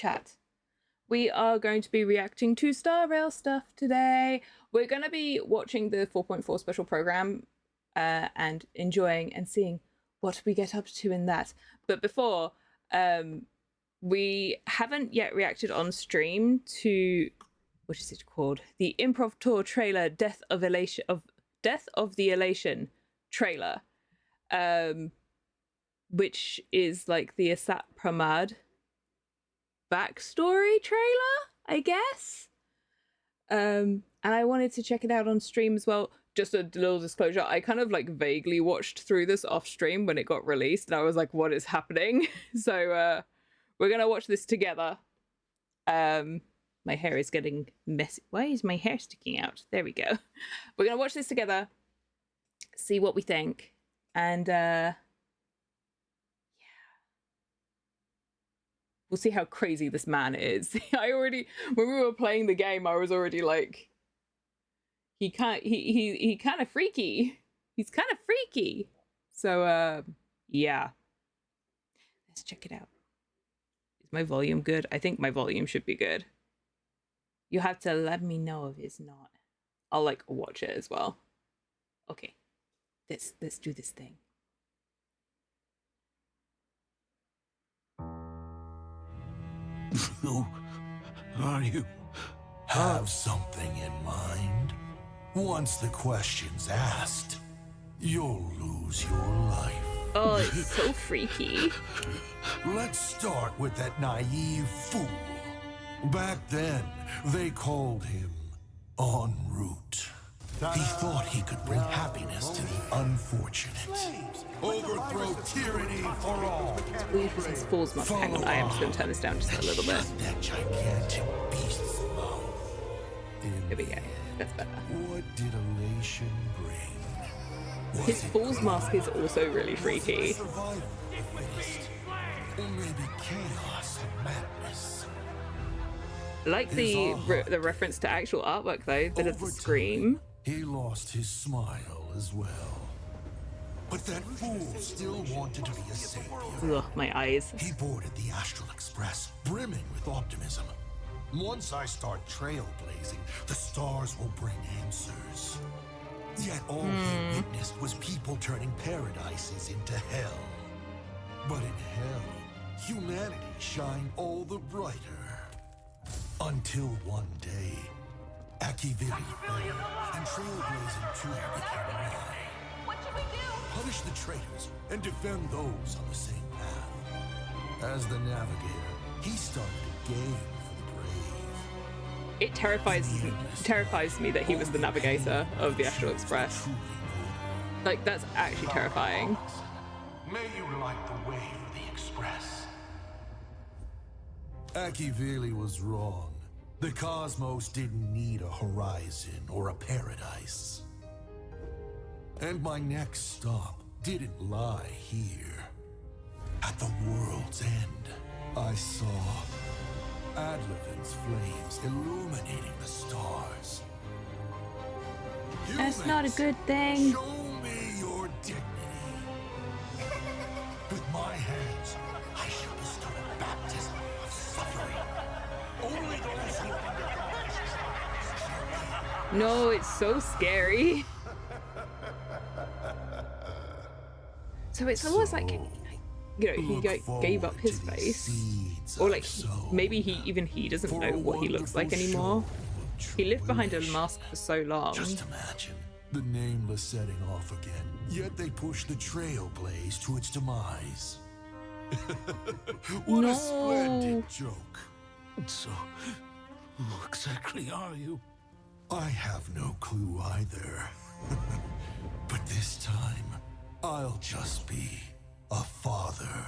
chat. We are going to be reacting to Star Rail stuff today. We're going to be watching the 4.4 special program and enjoying and seeing what we get up to in that. But before, we haven't yet reacted on stream to, what is it called? The Improv Tour trailer, Death of the Elation trailer, which is like the Asat Pramad backstory trailer, I guess. And I wanted to check it out on stream as well. Just a little disclosure, I kind of like vaguely watched through this off stream when it got released, and I was like, what is happening? So we're gonna watch this together. My hair is getting messy. Why is my hair sticking out? There we go. We're gonna watch this together, see what we think, and yeah, we'll see how crazy this man is. When we were playing the game, I was already like, he kind of freaky. He's kind of freaky. So yeah, let's check it out. Is my volume good? I think my volume should be good. You have to let me know if it's not. I'll like watch it as well. Okay, let's do this thing. Who are you? Have something in mind? Once the question's asked, you'll lose your life. Oh, it's so freaky. Let's start with that naive fool. Back then, they called him En route. He thought he could bring happiness to the unfortunate. Overthrow tyranny for all. It's weird with his fool's mouth. Hang on, I am just going to turn this down just a little bit. That gigantic beast's mouth. Here we go. That's better. What did elation bring? His fool's mask is also really freaky. Survival of the fittest, or maybe chaos and madness. I like the reference to actual artwork though, bit of the scream. He lost his smile as well. But that fool still wanted to be a savior. Ugh, my eyes. He boarded the Astral Express, brimming with optimism. Once I start trailblazing, the stars will bring answers. Yet all he witnessed was people turning paradises into hell. But in hell, humanity shined all the brighter. Until one day, Akiviri fell, and Trailblazing 2 became alive. What should we do? Punish the traitors and defend those on the same path. As the navigator, he started a game for the brave. It terrifies me that he was the navigator of the Astral Express. Like, that's actually terrifying. May you light the way for the Express. Akiviri was wrong. The cosmos didn't need a horizon or a paradise. And my next stop didn't lie here. At the world's end, I saw Adlevin's flames illuminating the stars. That's not a good thing. Show me your dignity. With my hands, I shall bestow a baptism of suffering. Only those who undergo this trial. No, it's so scary. So it's almost like, you know, he gave up his face, or like maybe he doesn't know what he looks like anymore. He lived behind a mask for so long. Just imagine the nameless setting off again, yet they push the trailblaze to its demise. What a splendid joke. So, who exactly are you? I have no clue either. But this time, I'll just be a father.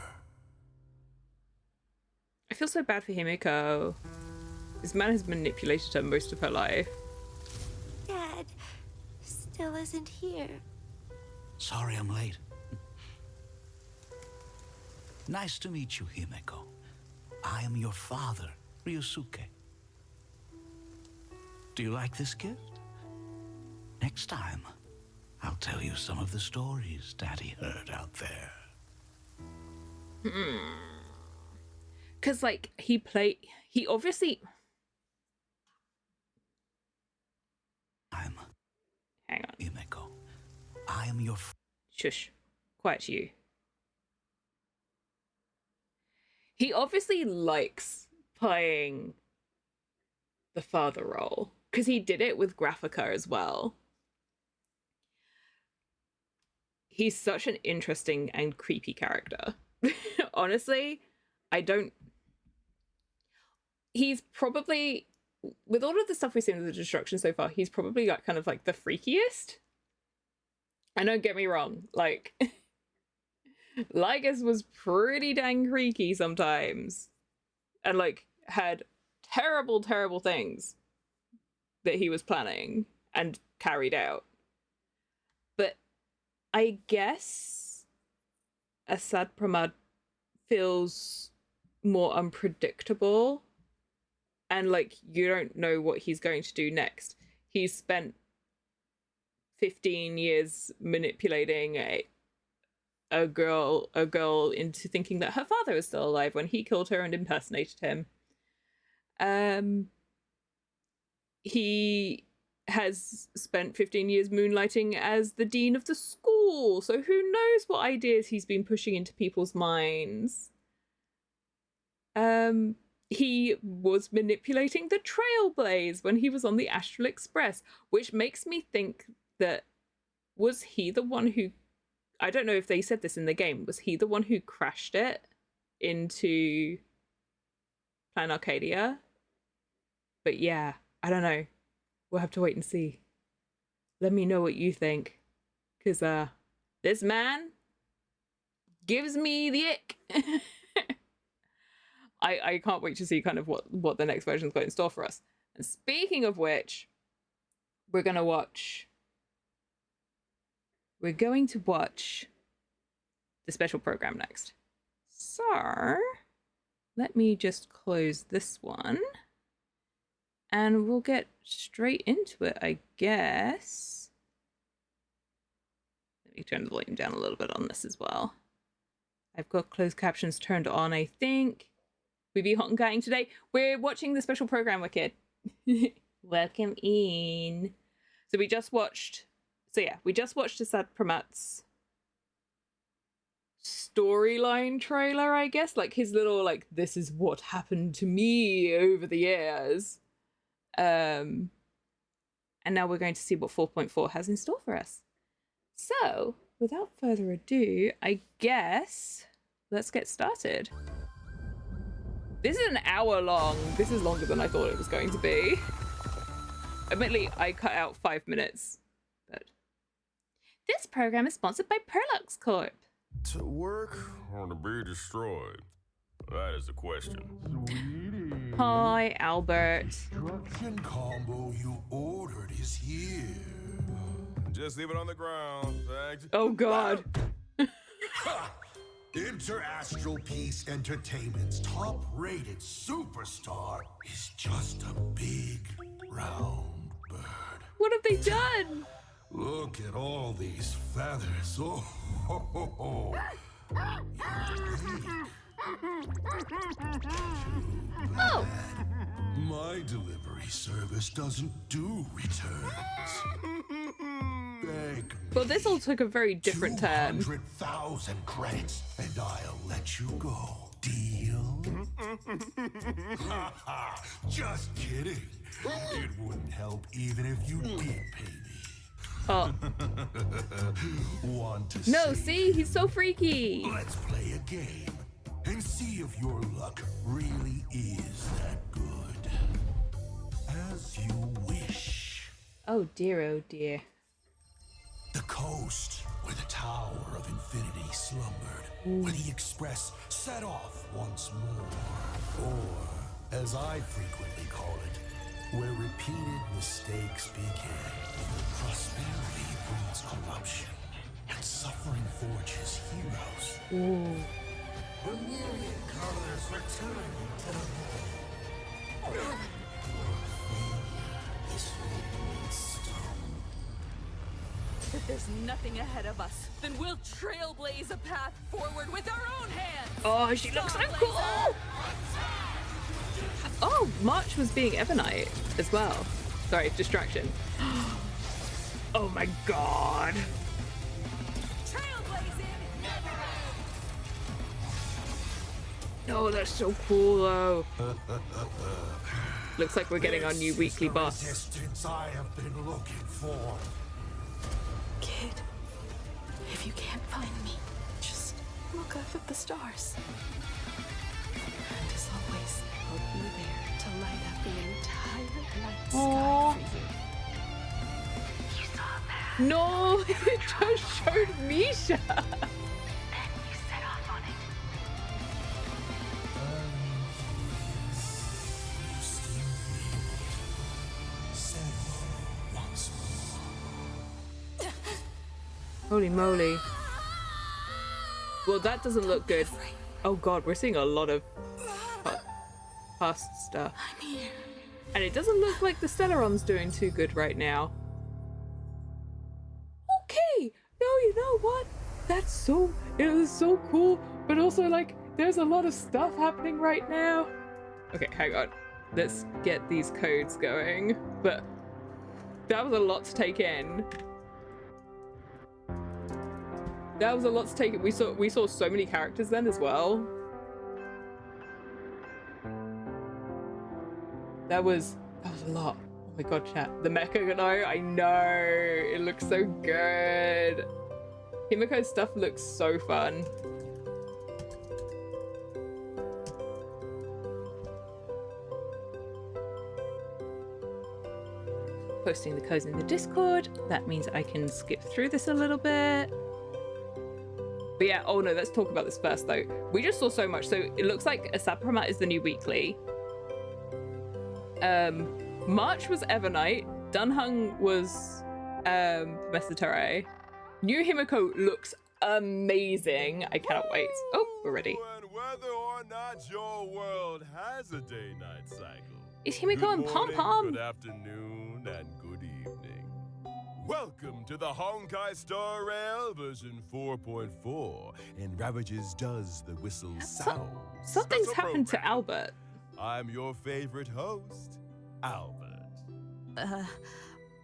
I feel so bad for Himeko. This man has manipulated her most of her life. Dad still isn't here. Sorry I'm late. Nice to meet you, Himeko. I am your father, Ryusuke. Do you like this gift? Next time, I'll tell you some of the stories Daddy heard out there. because like he obviously. I'm Hang on. Himeko. I am your Shush. Quiet you. He obviously likes playing the father role because he did it with Graphica as well. He's such an interesting and creepy character. Honestly, he's probably, with all of the stuff we've seen with the destruction so far, he's probably like kind of like the freakiest. And don't get me wrong, like Lygus was pretty dang creaky sometimes. And like had terrible things that he was planning and carried out. But I guess Asad Pramad feels more unpredictable, and like you don't know what he's going to do next. He's spent 15 years manipulating a girl into thinking that her father is still alive when he killed her and impersonated him. He has spent 15 years moonlighting as the dean of the school, so who knows what ideas he's been pushing into people's minds. He was manipulating the Trailblaze when he was on the Astral Express, which makes me think that was he the one who, I don't know if they said this in the game, was he the one who crashed it into Plan Arcadia? But yeah, I don't know. We'll have to wait and see. Let me know what you think. Because this man gives me the ick. I can't wait to see kind of what the next version's got in store for us. And speaking of which, we're going to watch the special program next. So, let me just close this one. And we'll get straight into it, I guess. Let me turn the volume down a little bit on this as well. I've got closed captions turned on, I think. We be Honkaiing today. We're watching the special program, Wicked. Welcome in. So we just watched Asad Pramat's storyline trailer, I guess. Like his little, like, this is what happened to me over the years. And now we're going to see what 4.4 has in store for us. So, without further ado, I guess let's get started. This is an hour long. This is longer than I thought it was going to be. Admittedly, I cut out 5 minutes, but this program is sponsored by Perlux Corp. To work or to be destroyed? That is the question. Hi, Albert. Destruction combo you ordered is here. Just leave it on the ground. Thanks. Oh, God. Interastral Peace Entertainment's top-rated superstar is just a big, round bird. What have they done? Look at all these feathers. Oh, ho, ho, ho. Oh. My delivery service doesn't do returns. Beg me. Well, this all took a very different turn. 200,000 credits, and I'll let you go. Deal? Just kidding. It wouldn't help even if you did pay me. Oh. Want to No, see? He's so freaky. Let's play a game and see if your luck really is that good. As you wish. Oh, dear, oh, dear. The coast where the Tower of Infinity slumbered, where the Express set off once more. Or, as I frequently call it, where repeated mistakes begin. Prosperity breeds corruption, and suffering forges heroes. Ooh. The myriad colors return to the home. This needs stone. If there's nothing ahead of us, then we'll trailblaze a path forward with our own hands! Oh, she looks so cool! Oh, March was being Evernight as well. Sorry, distraction. Oh my god. Oh, that's so cool though. Looks like we're getting our new weekly boss. Distance I have been looking for. Kid, if you can't find me, just look up at the stars. And as always, I'll be there to light up the entire night sky for you. You saw that? No, it just showed Misha. Then you set off on it. Holy moly. Well, that doesn't look good. Oh god, we're seeing a lot of past stuff. I'm here. And it doesn't look like the Stellaron's doing too good right now. Okay, no, you know what? It was so cool, but also like, there's a lot of stuff happening right now. Okay, hang on. Let's get these codes going. But that was a lot to take in. That was a lot to take in. We saw so many characters then as well. That was a lot. Oh my god, chat. The mecha, no, I know. It looks so good. Himeko's stuff looks so fun. Posting the codes in the Discord. That means I can skip through this a little bit. But yeah, oh no, let's talk about this first though. We just saw so much. So it looks like Asapramat is the new weekly. March was Evernight. Dunhung was Professor Terre. New Himeko looks amazing. I cannot wait. Oh, we're ready. And whether or not your world has a day-night cycle. Is Himeko and Pom Pom? Good afternoon and good evening. Welcome to the Honkai Star Rail version 4.4, and Ravages does the whistle sound. Something's Special happened to program. Albert. I'm your favorite host, Albert.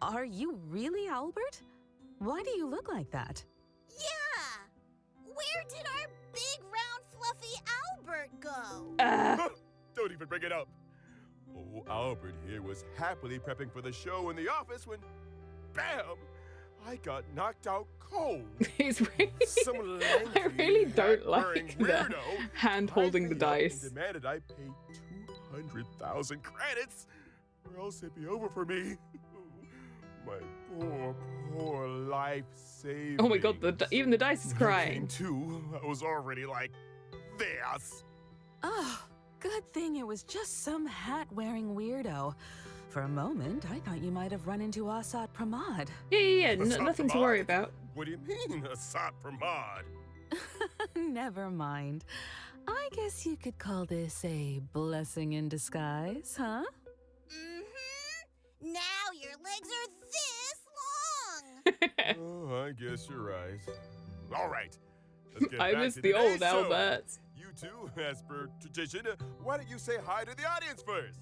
Are you really Albert? Why do you look like that? Yeah! Where did our big, round, fluffy Albert go? Don't even bring it up. Oh, Albert here was happily prepping for the show in the office when, bam, I got knocked out cold. He's really... Some I really don't hat-wearing like the weirdo hand holding the rang me up dice. and demanded I pay 200,000 credits, or else it'd be over for me. My poor life saved. Oh my god, even the dice is When I crying. came to, I was already like this. Oh, good thing it was just some hat-wearing weirdo. For a moment, I thought you might have run into Asat Pramad. Yeah, Asat nothing to Pramad? worry about. What do you mean, Asat Pramad? Never mind. I guess you could call this a blessing in disguise, huh? Mm-hmm. Now your legs are this long. Oh, I guess you're right. All right. Let's get I back miss to the old today's show. Albert. You two, as per tradition, why don't you say hi to the audience first?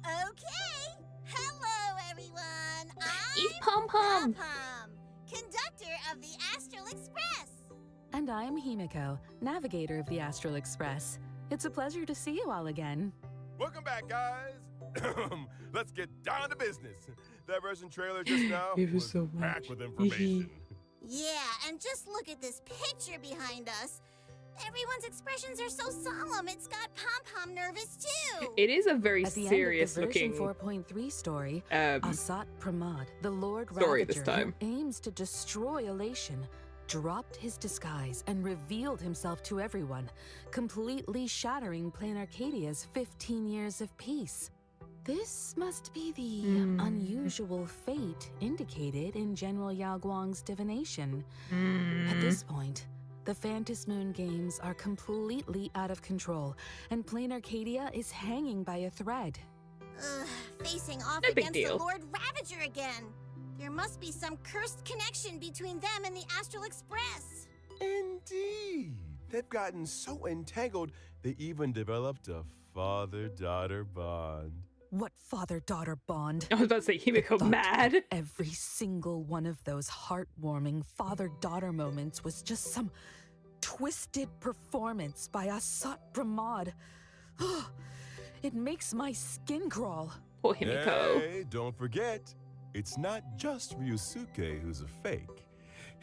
Okay. Hello, everyone. Eat I'm Pom Pom. Pom, conductor of the Astral Express. And I'm Himeko, navigator of the Astral Express. It's a pleasure to see you all again. Welcome back, guys. Let's get down to business. That version trailer just now It was so packed much. with information. Yeah, and just look at this picture behind us. Everyone's expressions are so solemn, it's got Pom Pom nervous too. It is a very At the serious end of the looking version 4.3 story, um, Asat Pramad, the Lord story Ravager, this time. who aims to destroy Elation, dropped his disguise and revealed himself to everyone, completely shattering Plain Arcadia's 15 years of peace. This must be the unusual fate indicated in General Yao Guang's divination. At this point, the Phantasmoon games are completely out of control, and Plain Arcadia is hanging by a thread. Ugh, facing off No big against deal. the Lord Ravager again. There must be some cursed connection between them and the Astral Express. Indeed. They've gotten so entangled, they even developed a father-daughter bond. What father-daughter bond? I was about to say Himeko Thought mad. Every single one of those heartwarming father-daughter moments was just some twisted performance by Asat Pramod. It makes my skin crawl. Poor Himeko. Hey, don't forget, it's not just Ryusuke who's a fake.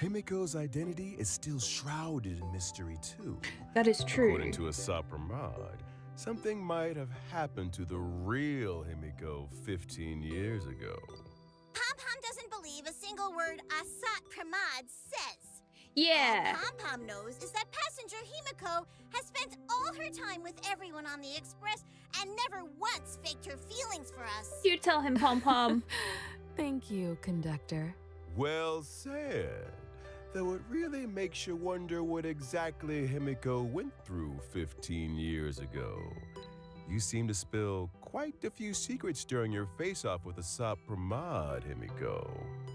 Himiko's identity is still shrouded in mystery too. That is true. According to Asat Pramod, something might have happened to the real Himeko 15 years ago. Pom-Pom doesn't believe a single word Asat Pramod says. Yeah. All Pom-Pom knows is that passenger Himeko has spent all her time with everyone on the express and never once faked her feelings for us. You tell him, Pom Pom. Thank you, conductor. Well said. Though it really makes you wonder what exactly Himeko went through 15 years ago. You seem to spill quite a few secrets during your face-off with Asat Pramod, Himeko.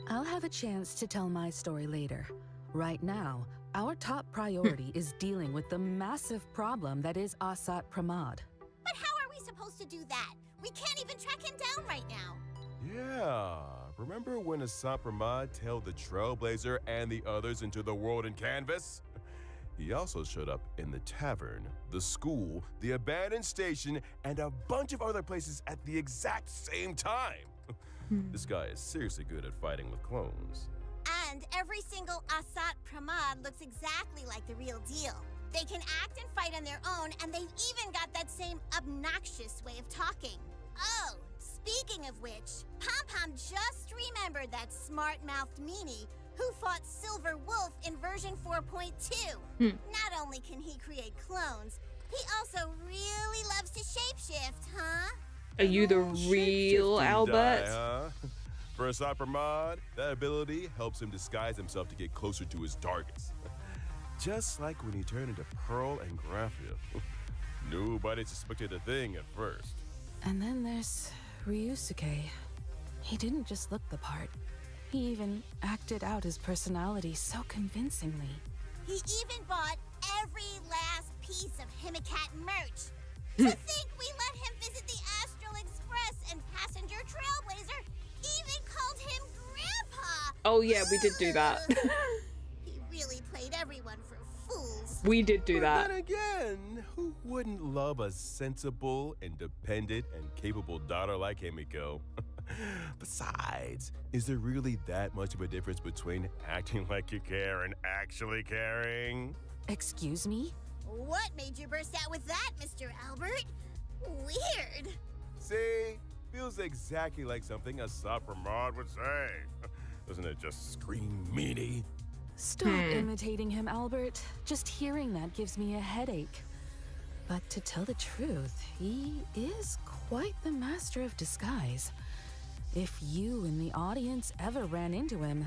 I'll have a chance to tell my story later. Right now, our top priority is dealing with the massive problem that is Asat Pramod. But how are we supposed to do that? We can't even track him down right now. Yeah, remember when Asat Pramod tailed the Trailblazer and the others into the world in canvas? He also showed up in the tavern, the school, the abandoned station, and a bunch of other places at the exact same time. This guy is seriously good at fighting with clones. And every single Asat Pramod looks exactly like the real deal. They can act and fight on their own, and they've even got that same obnoxious way of talking. Oh, speaking of which, Pom-Pom just remembered that smart-mouthed meanie who fought Silver Wolf in version 4.2. Not only can he create clones, he also really loves to shapeshift, huh? Are you the real Shapeshifting Albert? guy, huh? For Asat Pramod, that ability helps him disguise himself to get closer to his targets. Just like when he turned into Pearl and Graphia. Nobody suspected a thing at first. And then there's Ryusuke. He didn't just look the part. He even acted out his personality so convincingly. He even bought every last piece of Himicat merch. To think we let him visit the Astral Express and passenger Trailblazer even called him Grandpa! Oh yeah, we did do that. He really played everyone for fools. We did do But that. then again, who wouldn't love a sensible, independent, and capable daughter like Himeko? Besides, is there really that much of a difference between acting like you care and actually caring? Excuse me? What made you burst out with that, Mr. Albert? Weird. See? Feels exactly like something Asat Pramod would say. Doesn't it just scream meanie? Stop imitating him, Albert. Just hearing that gives me a headache. But to tell the truth, he is quite the master of disguise. If you in the audience ever ran into him,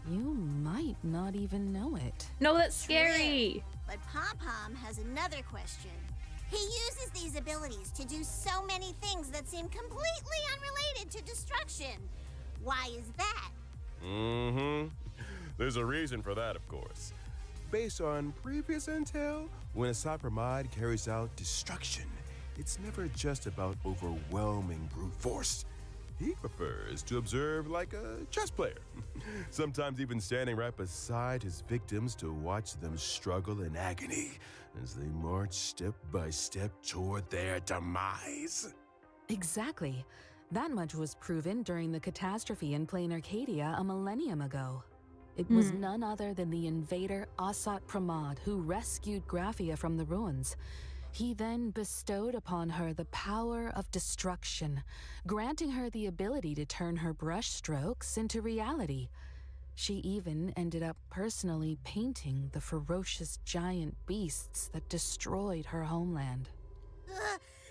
you might not even know it. No, that's scary. But Pom-Pom has another question. He uses these abilities to do so many things that seem completely unrelated to destruction. Why is that? There's a reason for that, of course. Based on previous intel, when Asat Pramod carries out destruction, it's never just about overwhelming brute force. He prefers to observe like a chess player, sometimes even standing right beside his victims to watch them struggle in agony as they march step by step toward their demise. Exactly. That much was proven during the catastrophe in Plain Arcadia a millennium ago. It was none other than the invader Asat Pramod who rescued Graphia from the ruins. He then bestowed upon her the power of destruction, granting her the ability to turn her brushstrokes into reality. She even ended up personally painting the ferocious giant beasts that destroyed her homeland.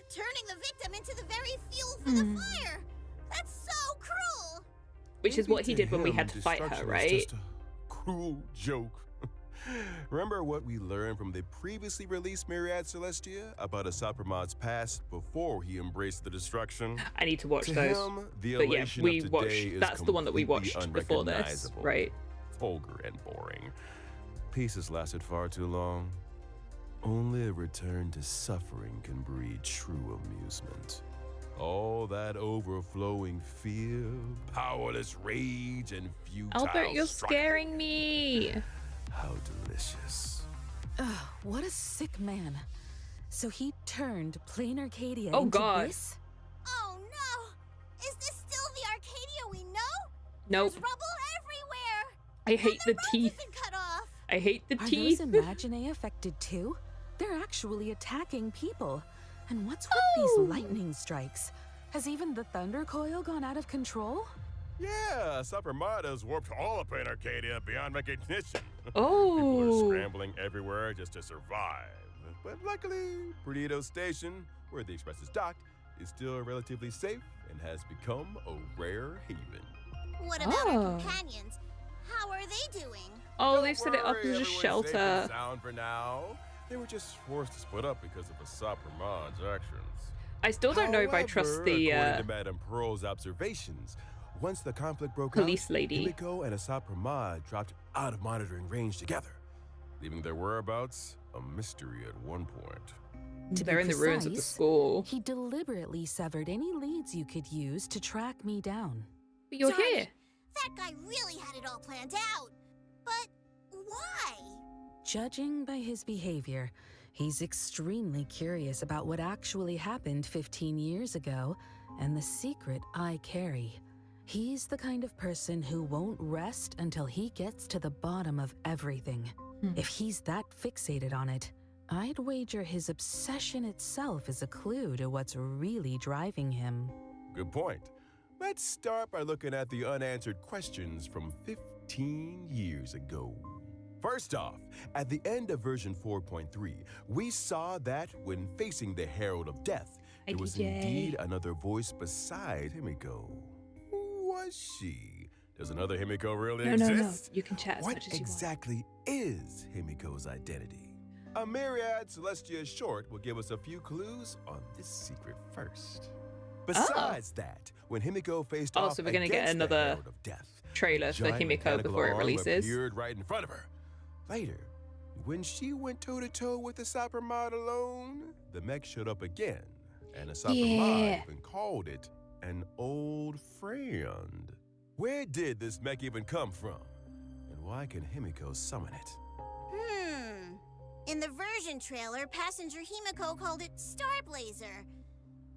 Turning the victim into the very fuel for the fire. That's so cruel. Which is what he Maybe did when we him, had to fight her, destruction is right? just a cruel joke. Remember what we learned from the previously released Myriad Celestia about Asat Pramod's past before he embraced the destruction? I need to watch To those. him, the But yeah, elation we of today watched. is That's the one that we completely watched before this, unrecognizable, right? vulgar and boring. Peace has lasted far too long. Only a return to suffering can breed true amusement. All that overflowing fear, powerless rage, and futile Albert, you're strife. scaring me. How delicious. Ugh, what a sick man. So he turned plain Arcadia Oh, into God. this? Oh no! Is this still the Arcadia we know? Nope. There's rubble everywhere! I hate the roads teeth. have been cut off! I hate the Are teeth. those Imaginae affected too? They're actually attacking people. And what's with Oh. these lightning strikes? Has even the thunder coil gone out of control? Yeah, Supermod has warped all of Plain Arcadia beyond recognition. People Oh. are scrambling everywhere just to survive. But luckily, Perdido Station, where the Express is docked, is still relatively safe and has become a rare haven. What about our Oh. companions? How are they doing? Oh, Don't they've set it up worry, as a everyone's safe shelter. and sound for now. They were just forced to split up because of Asap Rahman's actions. I still don't know if I trust However, the according to Madame Pearl's observations, once the conflict broke police out, lady. Himeko and Asap Rahman dropped out of monitoring range together, leaving their whereabouts a mystery at one point. To They're be in the ruins of the precise, school. He deliberately severed any leads you could use to track me down. But you're Darn here. it. That guy really had it all planned out. But why? Judging by his behavior, he's extremely curious about what actually happened 15 years ago and the secret I carry. He's the kind of person who won't rest until he gets to the bottom of everything. If he's that fixated on it, I'd wager his obsession itself is a clue to what's really driving him. Good point. Let's start by looking at the unanswered questions from 15 years ago. First off, at the end of version 4.3, we saw that when facing the Herald of Death, there was indeed another voice beside Himeko. Who was she? Does another Himeko really No, exist? you can chat as What much as you want. exactly is Himiko's identity? A myriad Celestia short will give us a few clues on this secret first. Besides that, when Himeko faced off so we're gonna get against the another Herald of Death, trailer a for giant Himeko mechanical before it arm releases. appeared right in front of her. Later, when she went toe-to-toe with the Cybermod alone, the mech showed up again, and the Cybermod even called it an old friend. Where did this mech even come from? And why can Himeko summon it? In the version trailer, passenger Himeko called it Starblazer.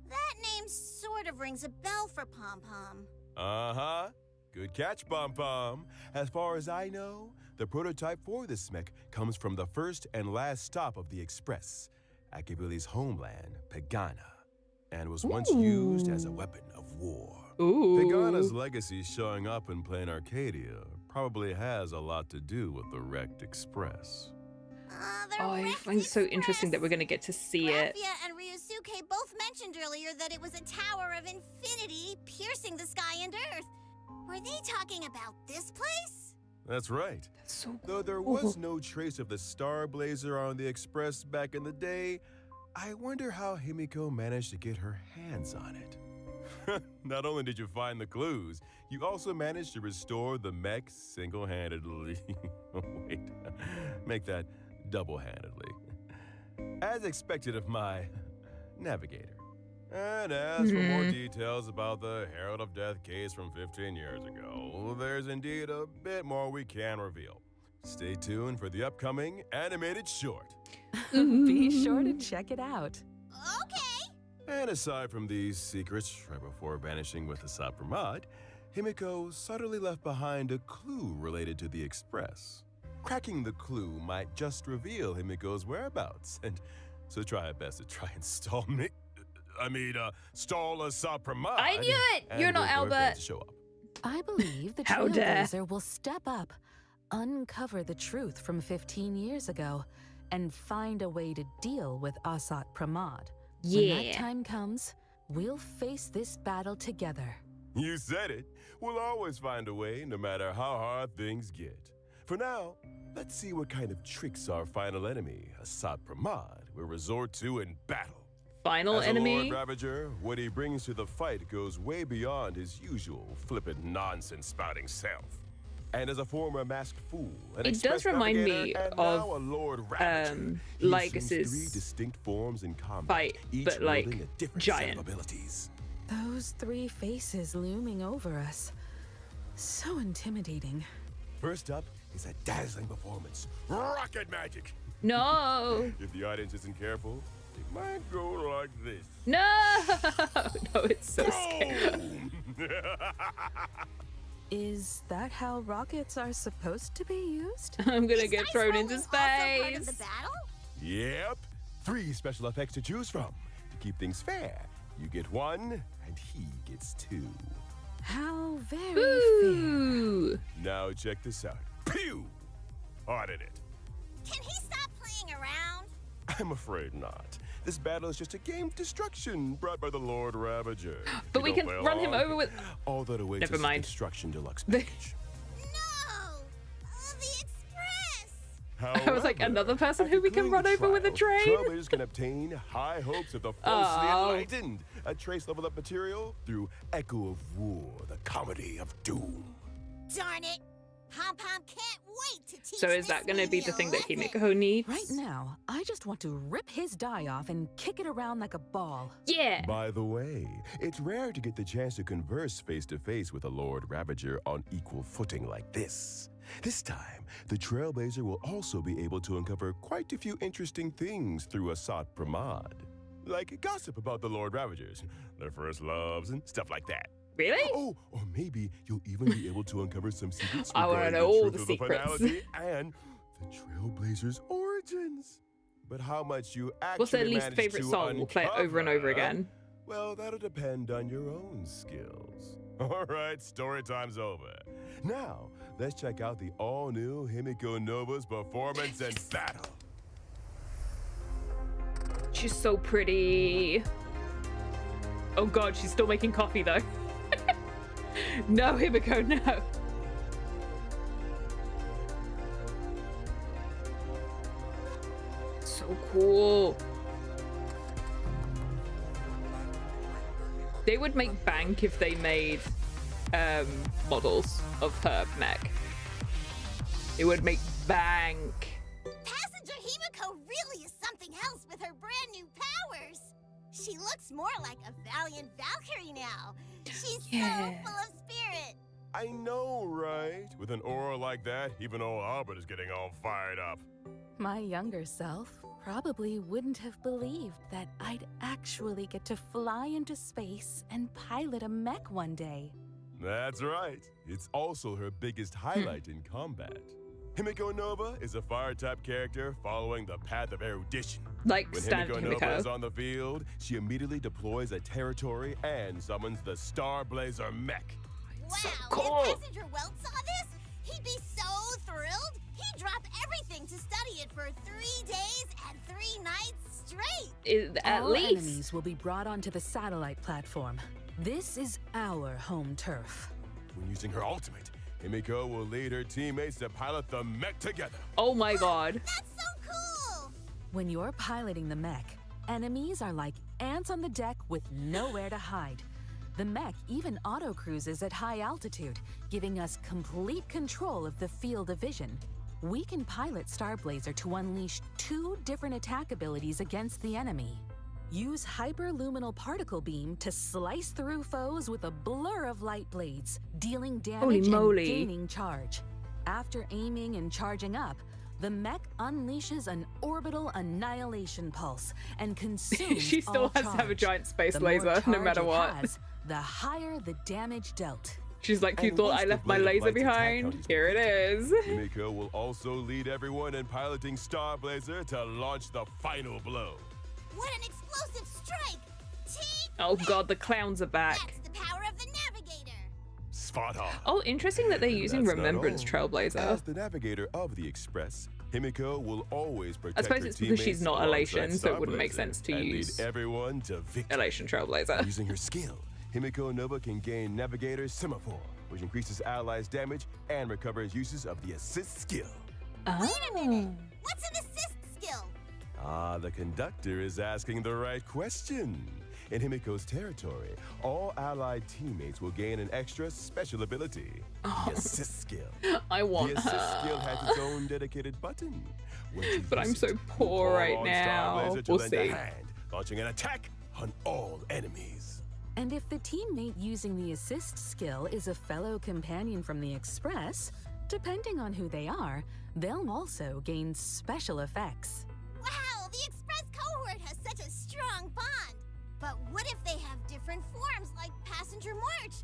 That name sort of rings a bell for Pom Pom. Uh-huh. Good catch, Pom Pom. As far as I know, the prototype for this mech comes from the first and last stop of the Express, Akibili's homeland, Pagana, and was once used as a weapon of war. Ooh. Pagana's legacy showing up in Plain Arcadia probably has a lot to do with the wrecked Express. The Oh, I wrecked find it so interesting that Express. we're going to get to see it. Raphia and Ryusuke both mentioned earlier that it was a tower of infinity piercing the sky and earth. Were they talking about this place? That's right. That's so Though there was no trace of the Starblazer on the Express back in the day, I wonder how Himeko managed to get her hands on it. Not only did you find the clues, you also managed to restore the mech single-handedly. Wait, make that double-handedly. As expected of my navigator. And as for more details about the Herald of Death case from 15 years ago, there's indeed a bit more we can reveal. Stay tuned for the upcoming animated short. Be sure to check it out. Okay. And aside from these secrets, right before vanishing with the Sapramad, Himeko subtly left behind a clue related to the Express. Cracking the clue might just reveal Himiko's whereabouts, and so try our best to try and stall a Sapramad. I knew it! and You're not wait for her Albert. to show up. I believe the How dare. Trailblazer will step up, uncover the truth from 15 years ago, and find a way to deal with Asat Pramad. When that Yeah. time comes, we'll face this battle together. You said it. We'll always find a way, no matter how hard things get. For now, let's see what kind of tricks our final enemy, Asad Pramad, will resort to in battle. Final As a enemy. Lord Ravager, what he brings to the fight goes way beyond his usual flippant nonsense spouting self. And as a former masked fool, an It express does remind navigator, me and of, now a Lord Ravager, he assumes Lycus's 3 distinct forms in combat, fight, each but, like, wielding a different giant. set of abilities. Those 3 faces looming over us. So intimidating. First up is a dazzling performance, rocket magic. No. If the audience isn't careful, it might go like this. No. No, it's so scary. Is that how rockets are supposed to be used? I'm gonna Is get dice thrown rolling into also part of the space. battle? Yep, 3 special effects to choose from. To keep things fair, you get 1 and he gets 2. How very fair. Ooh. Now check this out. Pew! Audit it. Can he stop playing around? I'm afraid not. This battle is just a game of destruction brought by the Lord Ravager. But If we you can don't play run him along, over with. all that awaits Never us mind. is Destruction Deluxe package. No! The Express! I was like, However, another person after who we can clearing run the over with a trial, train? Trailblazers can obtain high hopes of the falsely Oh. enlightened. A trace level up material through Echo of War, the comedy of doom. Darn it! Pom-Pom can't wait to teach So is this that gonna be baby the a thing that lesson. Himeko needs? Right now, I just want to rip his die off and kick it around like a ball. Yeah. By the way, it's rare to get the chance to converse face to face with a Lord Ravager on equal footing like this. This time, the Trailblazer will also be able to uncover quite a few interesting things through Asat Pramad. Like gossip about the Lord Ravagers, their first loves, and stuff like that. Really? Oh, or maybe you'll even be able to uncover some secrets I wanna regarding know the all truth the of secrets. finality and the Trailblazers' origins. But how much you actually What's their least manage favorite to song? We'll play it over and over uncover, again. Well, that'll depend on your own skills. All right, story time's over. Now, let's check out the all-new Himeko Nova's performance and battle. She's so pretty. Oh god, she's still making coffee though. No, Himeko, no. So cool. They would make bank if they made models of her mech. It would make bank. Passenger Himeko really is something else with her brand new powers. She looks more like a valiant Valkyrie now. She's Yeah. so full of spirit. I know, right? With an aura like that, even old Albert is getting all fired up. My younger self probably wouldn't have believed that I'd actually get to fly into space and pilot a mech one day. That's right. It's also her biggest highlight in combat. Himeko Nova is a fire-type character following the path of erudition. Like When standard Himeko Nova is Himeko. on the field, she immediately deploys a territory and summons the Star Blazer mech. Wow, cool. if Passenger Welt saw this, he'd be so thrilled. He'd drop everything to study it for 3 days and 3 nights straight. At All least. enemies will be brought onto the satellite platform. This is our home turf. When using her ultimate, Himeko will lead her teammates to pilot the mech together. Oh my god. That's so cool. When you're piloting the mech, enemies are like ants on the deck with nowhere to hide. The mech even auto-cruises at high altitude, giving us complete control of the field of vision. We can pilot Starblazer to unleash 2 different attack abilities against the enemy. Use hyperluminal particle beam to slice through foes with a blur of light blades, dealing damage and moly. gaining charge. After aiming and charging up, the mech unleashes an orbital annihilation pulse and consumes She still all has to have a charge. giant space The more laser, no charge matter it what. has, the higher the damage dealt. She's like, you And thought once I the left my Blade of laser Light's attack behind? count is Here it is. Himeko will also lead everyone in piloting Star Blazer to launch the final blow. What an explosive strike. Team Oh god, the clowns are back. That's the power of the Navigator. Spot on. Oh, interesting that they're using That's not Remembrance all. Trailblazer. As the navigator of the Express, Himeko will always protect I suppose her it's because she's teammates not alongside Elation, so it wouldn't make Starblazer sense to and use lead everyone to victory. Elation Trailblazer. Using her skill, Himeko Nova can gain Navigator Semaphore, which increases allies' damage and recovers uses of the assist skill. Wait a minute. Oh. What's an assist skill? Ah, the conductor is asking the right question. In Himeko's territory, all allied teammates will gain an extra special ability, the assist skill. I want The assist her. skill has its own dedicated button. Once you But I'm use so it, poor call right on now. Starblazer to We'll lend a see. hand, launching an attack on all enemies. And if the teammate using the assist skill is a fellow companion from the Express, depending on who they are, they'll also gain special effects. Wow, the Express cohort has such a strong bond. But what if they have different forms, like Passenger March?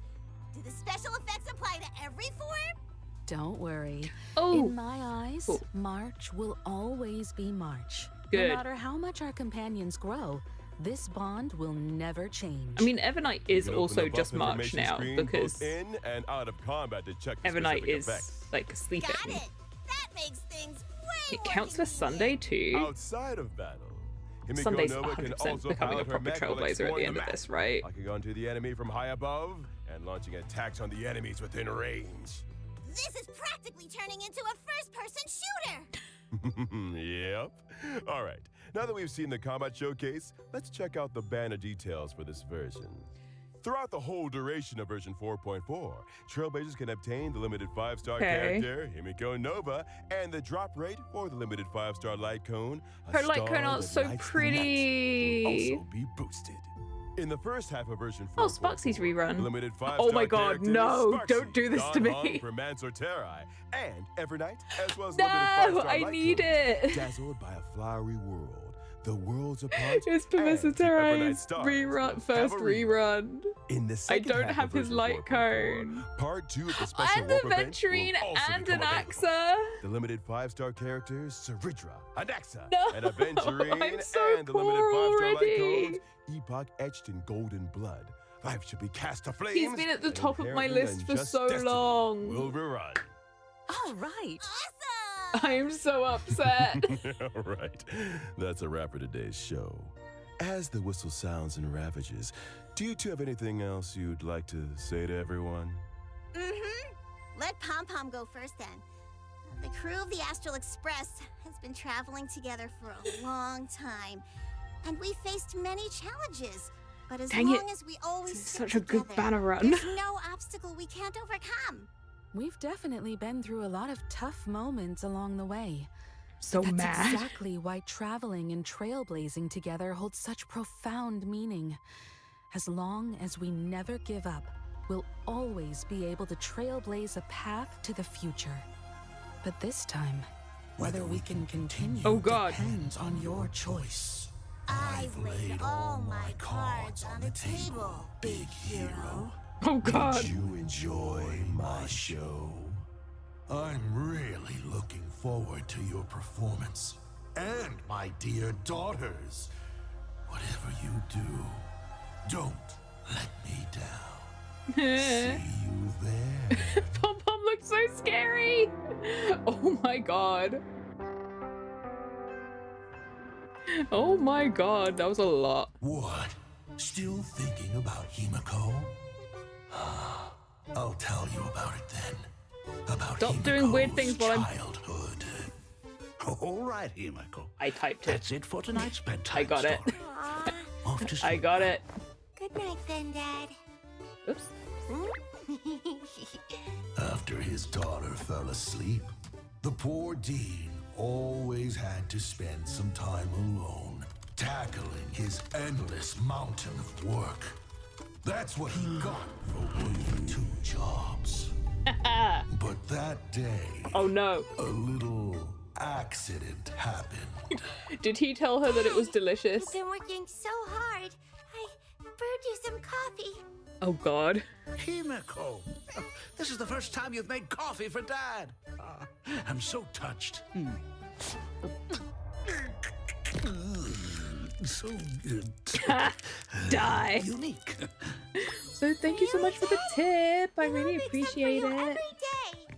Do the special effects apply to every form? Don't worry. Oh. In my eyes, Cool. March will always be March. Good. No matter how much our companions grow, this bond will never change. I mean, Evernight is You can open also the buff just March information now screen because both in and out of combat to check the Evernight specific is effects. like sleeping. Got it. That makes things way It more counts for convenient. Sunday too. Outside of battle, Himeko Sunday's Nova can 100% also becoming a pilot her proper mech while trailblazer at exploring the end of map, this, right? locking onto the enemy from high above and launching attacks on the enemies within range. This is practically turning into a first-person shooter. Yep. All right. Now that we've seen the combat showcase, let's check out the banner details for this version. Throughout the whole duration of version 4.4, Trailblazers can obtain the limited 5-star Okay. character, Himeko Nova, and the drop rate for the limited 5-star light cone. A Her light star cone art's that so lights the night, pretty. will also be boosted. In the first half of version 4.4, Oh, Sparksy's rerun. the limited 5-star Oh my God, characters, no, Sparksy, don't do this to Don me. Hung from Mansour Terrai, and Evernight, as well as No, limited 5-star I light need cones, it. dazzled by a flowery world, the worlds apart. It's Professor and the Evernight Terrai's stars rerun, first have a rerun. rerun. In the I second don't half have of his version light 4.4, cone. Part 2 of the special And warp a event Venturine will also and become an available. Axa. The limited 5-star characters, Saridra, Anaxa, No, and Aventurine, I'm so and the limited poor 5-star light already. cones, Epoch etched in golden blood. Life should be cast to flames. He's been at the and top of my inherently list for unjust so destiny long. Will rerun. All right. Awesome! I am so upset. All right, that's a wrap for today's show. As the whistle sounds and ravages, do you two have anything else you'd like to say to everyone? Let Pom Pom go first then. The crew of the Astral Express has been traveling together for a long time, and we faced many challenges. But as Dang it. long as we always This is stick such a good together, banner run. there's no obstacle we can't overcome. We've definitely been through a lot of tough moments along the way. So That's mad. exactly why traveling and trailblazing together holds such profound meaning. As long as we never give up, we'll always be able to trailblaze a path to the future. But this time, whether we can continue Oh, God. depends on your choice. I've laid all my cards on the table, big hero. Oh God. You enjoy my show. I'm really looking forward to your performance. And my dear daughters, whatever you do, don't let me down. See you there. Pom Pom looks so scary. Oh my God. Oh my God, that was a lot. What? Still thinking about Himeko? I'll tell you about it then. About Stop doing weird Himeko's things while I'm- childhood. All right, Himeko. I typed it. That's it for tonight's bedtime I got it. story. Off to sleep. I got it. Good night then, Dad. Oops. After his daughter fell asleep, the poor Dean always had to spend some time alone, tackling his endless mountain of work. That's what he got for working 2 jobs. But that day, Oh no. a little accident happened. Did he tell her that it was delicious? I've been working so hard. I brewed you some coffee. Oh God. Himeko, this is the first time you've made coffee for Dad. I'm so touched. So good. Die. Unique. So thank you so much for the tip. I really Makes up for appreciate you it. every day.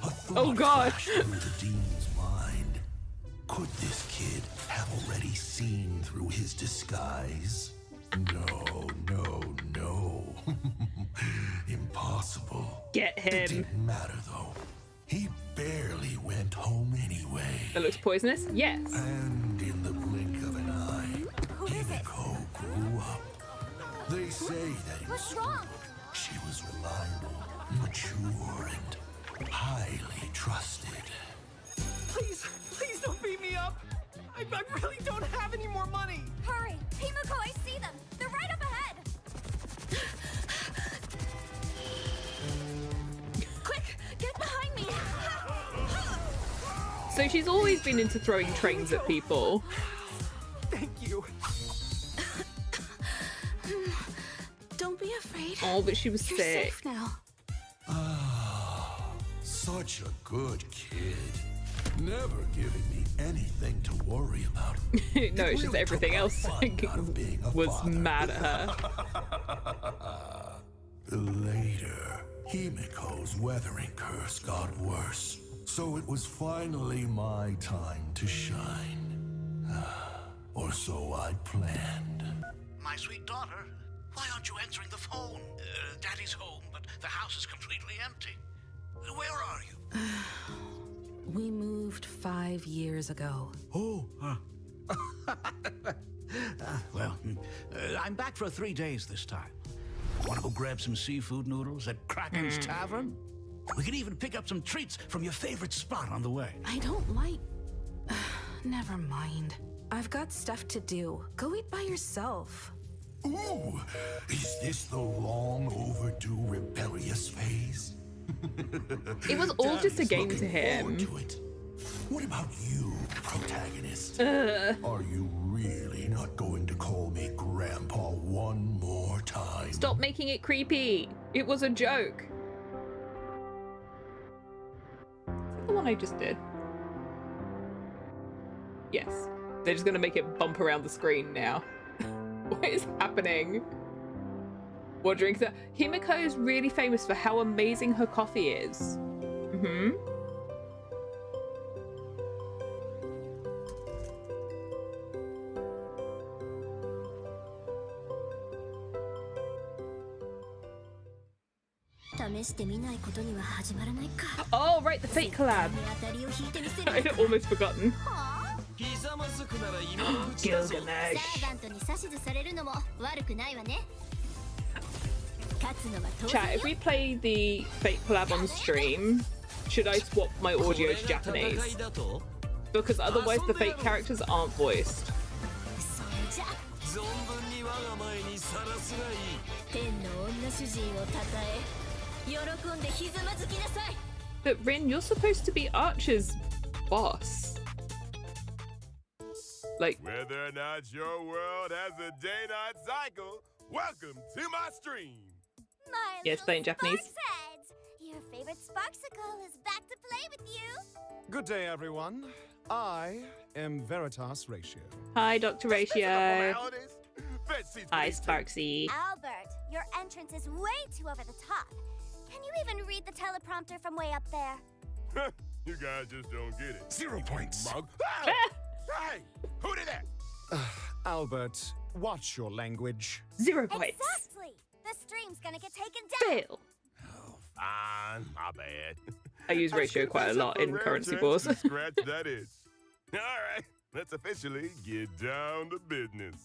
A thought Oh, God. flashed through the Dean's mind. Could this kid have already seen through his disguise? No, no, no. Impossible. Get It him. didn't matter though. He barely went home anyway. That looks poisonous? Yes. And in the blink of an eye, They say that in What's school, wrong? she was reliable, mature, and highly trusted. Please, please don't beat me up. I really don't have any more money. Hurry! Himeko, I see them! They're right up ahead! Quick, get behind me! So she's always been into throwing trains at people. Thank you. Don't be afraid. Oh, but she was You're sick. safe now. Such a good kid. Never giving me anything to worry about. No, it's just Really everything took else my fun out of being a was father. mad at her. Later, Himeko's weathering curse got worse, so it was finally my time to shine. Or so I planned. My sweet daughter, why aren't you answering the phone? Daddy's home, but the house is completely empty. Where are you? We moved 5 years ago. Oh, I'm back for 3 days this time. Want to go grab some seafood noodles at Kraken's Tavern? We can even pick up some treats from your favorite spot on the way. I don't like. Never mind. I've got stuff to do. Go eat by yourself. Ooh, is this the long overdue rebellious phase? It was all just a Daddy's game to looking him. forward to it. What about you, protagonist? Are you really not going to call me Grandpa one more time? Stop making it creepy. It was a joke. Is that the one I just did? Yes. They're just gonna make it bump around the screen now. What is happening? What drinks are... Himeko is really famous for how amazing her coffee is. Mm-hmm. Oh, right, the fake collab. I'd almost forgotten. Gilgamesh. Chat, if we play the fake collab on stream, should I swap my audio to Japanese? Because otherwise the fake characters aren't voiced. But Rin, you're supposed to be Archer's boss. Like, Whether or not your world has a day-night cycle, welcome to my stream. My Yeah, explain little Japanese. Sparksheads! Your favorite Sparksicle is back to play with you! Good day, everyone. I am Veritas Ratio. hi, Dr. Ratio. Formalities? Fetch seats, Hi, please. Sparksy. Albert, your entrance is way too over the top. Can you even read the teleprompter from way up there? You guys just don't get it. 0 points. Mug. Ah! Hey, who did that? Albert, watch your language. 0 points. Exactly! The stream's gonna get taken down! Fail. Fine, my bad. I use ratio quite a lot in currency wars. Scratch that itch. All right, let's officially get down to business.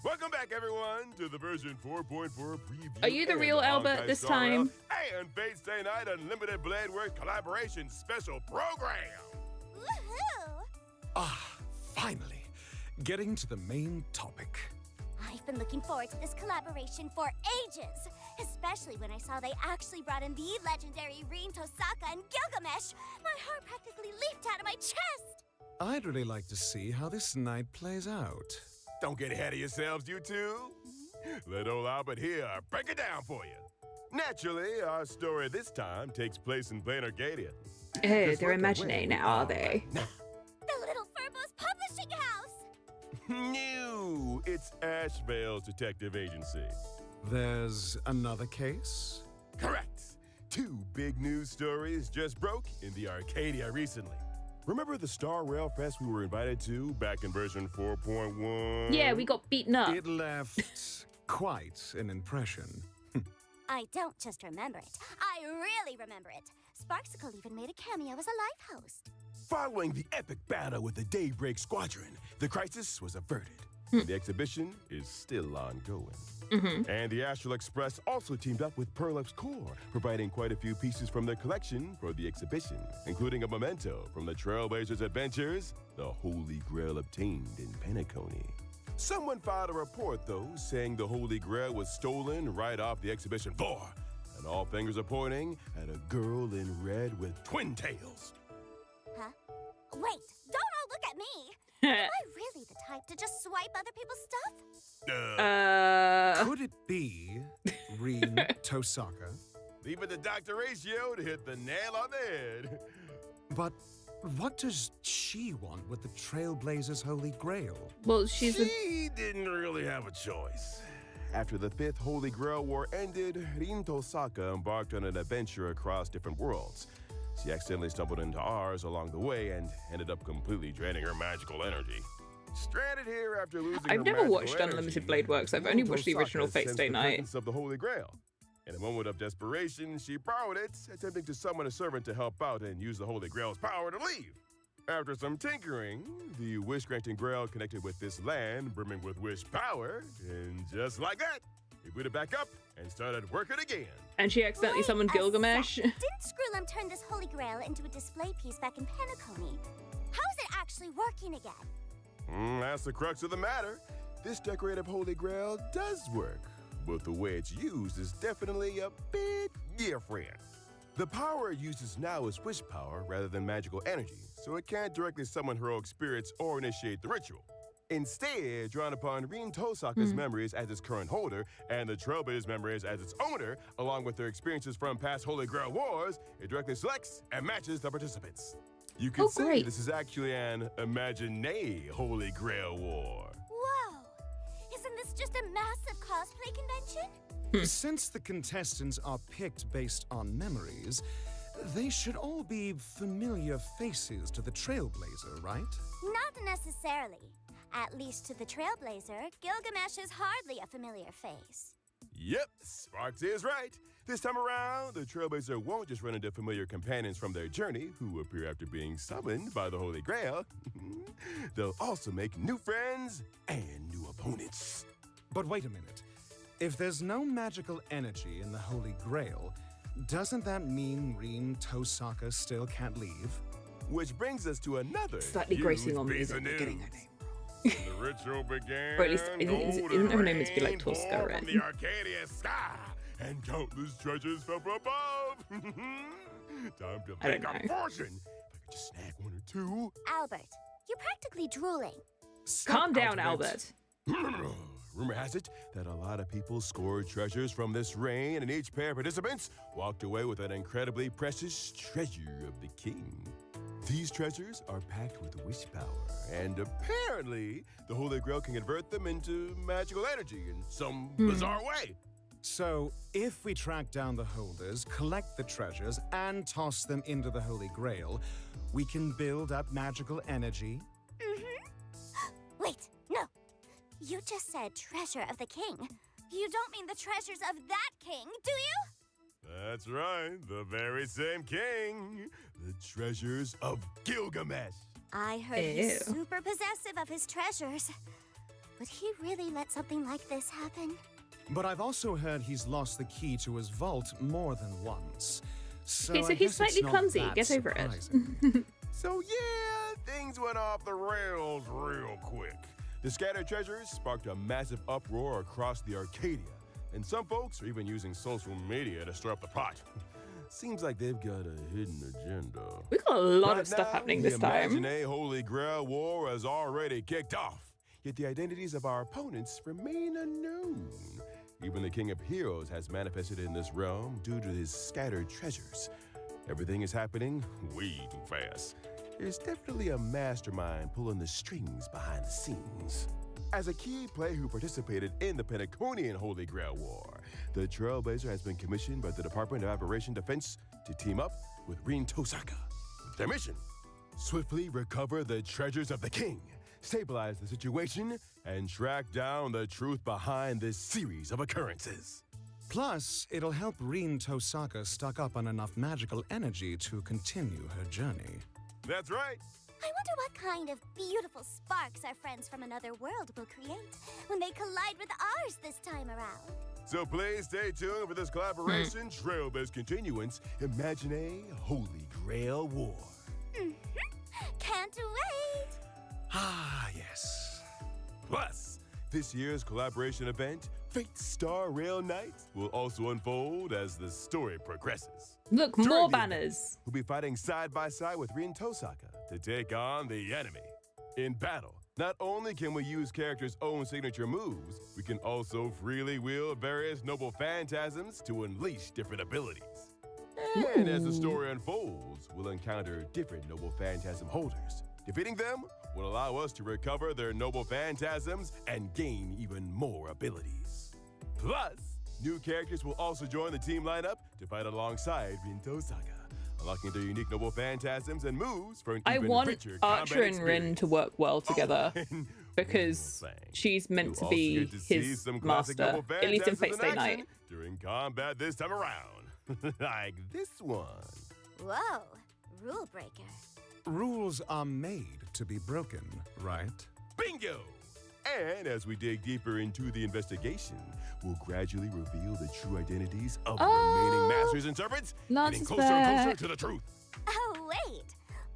Welcome back, everyone, to the version 4.4 preview. Are you the and real Honkai Albert this Star Rail time? And Fate Stay Night Unlimited Blade Work Collaboration Special Program. Woohoo! Finally, getting to the main topic. I've been looking forward to this collaboration for ages, especially when I saw they actually brought in the legendary Rin, Tosaka, and Gilgamesh. My heart practically leaped out of my chest. I'd really like to see how this night plays out. Don't get ahead of yourselves, you two. Let old Albert here break it down for you. Naturally, our story this time takes place in plain Arcadia. Oh, Just they're look imagining away. now, are they? The Little Furbo's publishing house. No, it's Ashvale's detective agency. There's another case? Correct. 2 big news stories just broke in the Arcadia recently. Remember the Star Rail Fest we were invited to back in version 4.1? Yeah, we got beaten up. It left quite an impression. I don't just remember it. I really remember it. Sparksicle even made a cameo as a live host. Following the epic battle with the Daybreak Squadron, the crisis was averted. The exhibition is still ongoing. And the Astral Express also teamed up with Pearlup's Core, providing quite a few pieces from their collection for the exhibition, including a memento from the Trailblazers' adventures, the Holy Grail obtained in Penacony. Someone filed a report, though, saying the Holy Grail was stolen right off the exhibition floor, and all fingers are pointing at a girl in red with twin tails. Huh? Wait, don't all look at me! Am I really the type to just swipe other people's stuff? Could it be Rin Tosaka? Leaving the Dr. Ratio to hit the nail on the head. But what does she want with the Trailblazers' Holy Grail? Well, she didn't really have a choice. After the 5th Holy Grail War ended, Rin Tosaka embarked on an adventure across different worlds. She accidentally stumbled into ours along the way and ended up completely draining her magical energy. Stranded here after losing I've her never magical watched energy, Unlimited Blade Works. I've only watched the original Tosaka Fate sensed Stay the Night. presence of the Holy Grail. In a moment of desperation, she borrowed it, attempting to summon a servant to help out and use the Holy Grail's power to leave. After some tinkering, the wish-granting Grail connected with this land, brimming with wish power, and just like that, he booted back up and started working again. And she accidentally summoned Wait a Gilgamesh. sec. Didn't Screwlum turn this Holy Grail into a display piece back in Penacony? How is it actually working again? That's the crux of the matter. This decorative Holy Grail does work, but the way it's used is definitely a bit different. The power it uses now is wish power rather than magical energy, so it can't directly summon heroic spirits or initiate the ritual. Instead, drawing upon Rin Tosaka's memories as its current holder and the Trailblazers' memories as its owner, along with their experiences from past Holy Grail wars, it directly selects and matches the participants. You could say great. this is actually an Imagine Holy Grail war. Whoa! Isn't this just a massive cosplay convention? Since the contestants are picked based on memories, they should all be familiar faces to the Trailblazer, right? Not necessarily. At least to the Trailblazer, Gilgamesh is hardly a familiar face. Yep, Sparks is right. This time around, the Trailblazer won't just run into familiar companions from their journey who appear after being summoned by the Holy Grail. They'll also make new friends and new opponents. But wait a minute. If there's no magical energy in the Holy Grail, doesn't that mean Rin Tosaka still can't leave? Which brings us to another Slightly huge gracing on me piece that of we're getting news. her name. The ritual began. Or at least I didn't know her name was be like Tosca, From right? the Arcadia sky, and countless treasures fell from above. Time to I don't make a know. fortune. If I could just snag one or two. Albert, you're practically drooling. Calm down, Albert. Rumor has it that a lot of people scored treasures from this reign, and each pair of participants walked away with an incredibly precious treasure of the king. These treasures are packed with wish power, and apparently the Holy Grail can convert them into magical energy in some bizarre way. So, if we track down the holders, collect the treasures, and toss them into the Holy Grail, we can build up magical energy. Wait, no. You just said treasure of the king. You don't mean the treasures of that king, do you? That's right, the very same king. The treasures of Gilgamesh. I heard he's super possessive of his treasures. Would he really let something like this happen? But I've also heard he's lost the key to his vault more than once. So, Okay, so I he's guess it's slightly not clumsy. that Get over it. surprising. So yeah, things went off the rails real quick. The scattered treasures sparked a massive uproar across the Arcadia, and some folks are even using social media to stir up the pot. Seems like they've got a hidden agenda. We got a lot Right of stuff now, happening this the time. Imagine Holy Grail War has already kicked off, yet the identities of our opponents remain unknown. Even the King of Heroes has manifested in this realm due to his scattered treasures. Everything is happening way too fast. There's definitely a mastermind pulling the strings behind the scenes. As a key player who participated in the Penaconian Holy Grail War, the Trailblazer has been commissioned by the Department of Aberration Defense to team up with Rin Tosaka. Their mission: swiftly recover the treasures of the king, stabilize the situation, and track down the truth behind this series of occurrences. Plus, it'll help Rin Tosaka stock up on enough magical energy to continue her journey. That's right. I wonder what kind of beautiful sparks our friends from another world will create when they collide with ours this time around. So please stay tuned for this collaboration, trail-based continuance, Imagine a Holy Grail War. Can't wait! Ah, yes. Plus, this year's collaboration event, Fate Star Rail Nights, will also unfold as the story progresses. Look, During more the banners. event, we'll be fighting side by side with Rin Tosaka to take on the enemy. In battle, not only can we use characters' own signature moves, we can also freely wield various noble phantasms to unleash different abilities. And as the story unfolds, we'll encounter different noble phantasm holders. Defeating them will allow us to recover their noble phantasms and gain even more abilities. Plus, new characters will also join the team lineup to fight alongside Rin Tosaka, unlocking their unique noble phantasms and moves for an I even want richer Archer combat and Rin experience. to work well together and because one more thing. she's meant You'll to also be get to see his some classic master, noble at least in phantasms Fate Stay action Night. during combat this time around. Like this one. Whoa, rule breaker. Rules are made to be broken, right? Bingo! And as we dig deeper into the investigation, we'll gradually reveal the true identities of the remaining masters and servants, getting Lance's closer and closer back. to the truth. Oh, wait.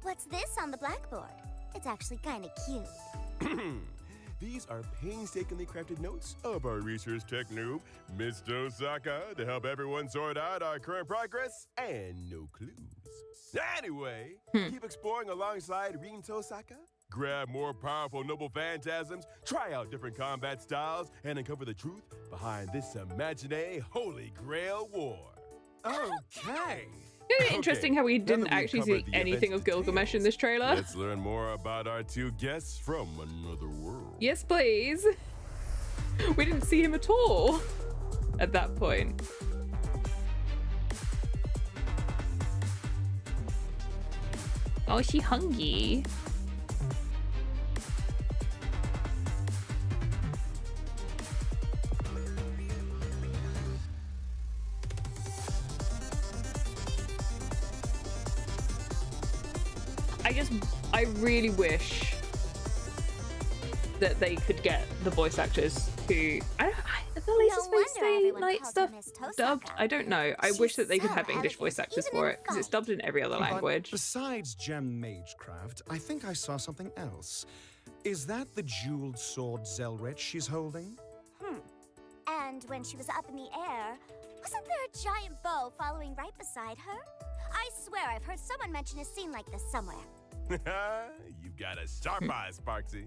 What's this on the blackboard? It's actually kind of cute. These are painstakingly crafted notes of our research tech noob, Miss Tosaka, to help everyone sort out our current progress and no clues. Anyway, keep exploring alongside Rin Tosaka, grab more powerful noble phantasms, try out different combat styles, and uncover the truth behind this Imagine Holy Grail War. Okay. Isn't it interesting how we now didn't that we've actually covered see the anything event's of Gilgamesh in this trailer? Let's learn more about our two guests from another world. Yes, please. We didn't see him at all at that point. Oh, is she hungry? I really wish that they could get the voice actors who are the latest wonder Fate Stay everyone Night calls stuff her Miss Tosaka. dubbed. I don't know. I wish She's that they could so have English voice elegant, actors even for in it because it's fight. dubbed in every other language. But besides gem magecraft, I think I saw something else. Is that the jeweled sword Zelrich she's holding? And when she was up in the air, wasn't there a giant bow following right beside her? I swear I've heard someone mention a scene like this somewhere. You got a sharp eye, Sparksy.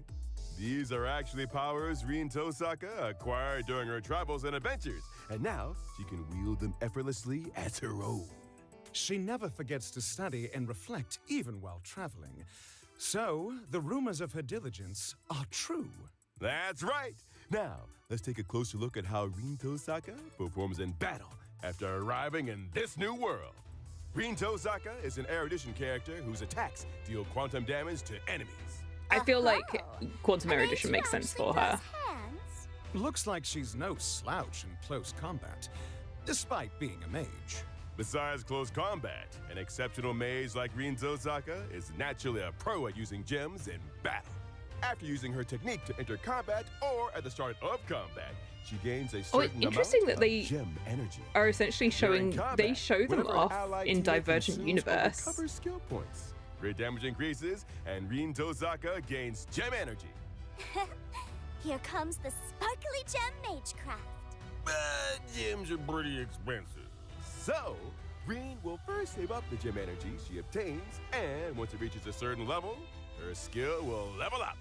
These are actually powers Rin Tosaka acquired during her travels and adventures, and now she can wield them effortlessly as her own. She never forgets to study and reflect even while traveling. So, the rumors of her diligence are true. That's right. Now, let's take a closer look at how Rin Tosaka performs in battle after arriving in this new world. Rin Tosaka is an erudition character whose attacks deal quantum damage to enemies. I feel like Oh. Quantum An Erudition makes angel sense actually for her. does hands. Looks like she's no slouch in close combat, despite being a mage. Besides close combat, an exceptional mage like Rin Tosaka is naturally a pro at using gems in battle. After using her technique to enter combat or at the start of combat, she gains a Oh, it's certain interesting amount that of they gem energy. Are essentially During showing combat, they show them whenever an off allied in teammate Divergent consumes or Universe. recovers skill points. Crit damage increases, and Rin Tosaka gains gem energy. Here comes the sparkly gem magecraft. But gems are pretty expensive. So, Rin will first save up the gem energy she obtains, and once it reaches a certain level, her skill will level up.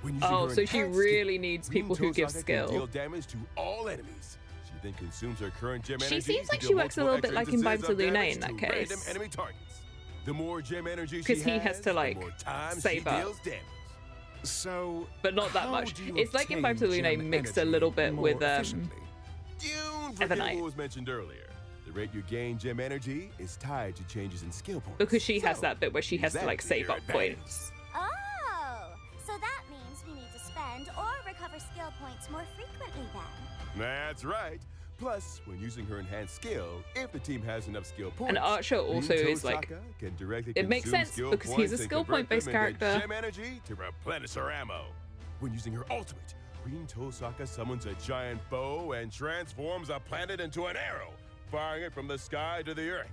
When using Oh, her so she enhanced really skill, needs Rin people who give Tosaka skill. Can deal damage to all enemies. She then consumes her current gem She energy. seems to like deal she works a multiple little bit like in extra Vibe to instances of Luna damage in that to random case. enemy targets. The more gem energy she 'Cause he has to, like, the more time save she up. deals damage. So, But not that how much. do you It's like in obtain Vibe to Luna gem mixed a energy little bit more with efficiently? Dune Evernight. forgetting was mentioned earlier. The rate you gain gem energy is tied to changes in skill points. because she has So, that bit where she has use to like that save your up advantage. points. Oh, so that means we need to spend or recover skill points more frequently then. That's right. Plus, when using her enhanced skill, if the team has enough skill points, And Archer also Rin is like, Tosaka can directly it makes consume sense skill because he's points a and skill convert point based them into character. gem energy to replenish her ammo. When using her ultimate, Rin Tosaka summons a giant bow and transforms a planet into an arrow, firing it from the sky to the earth.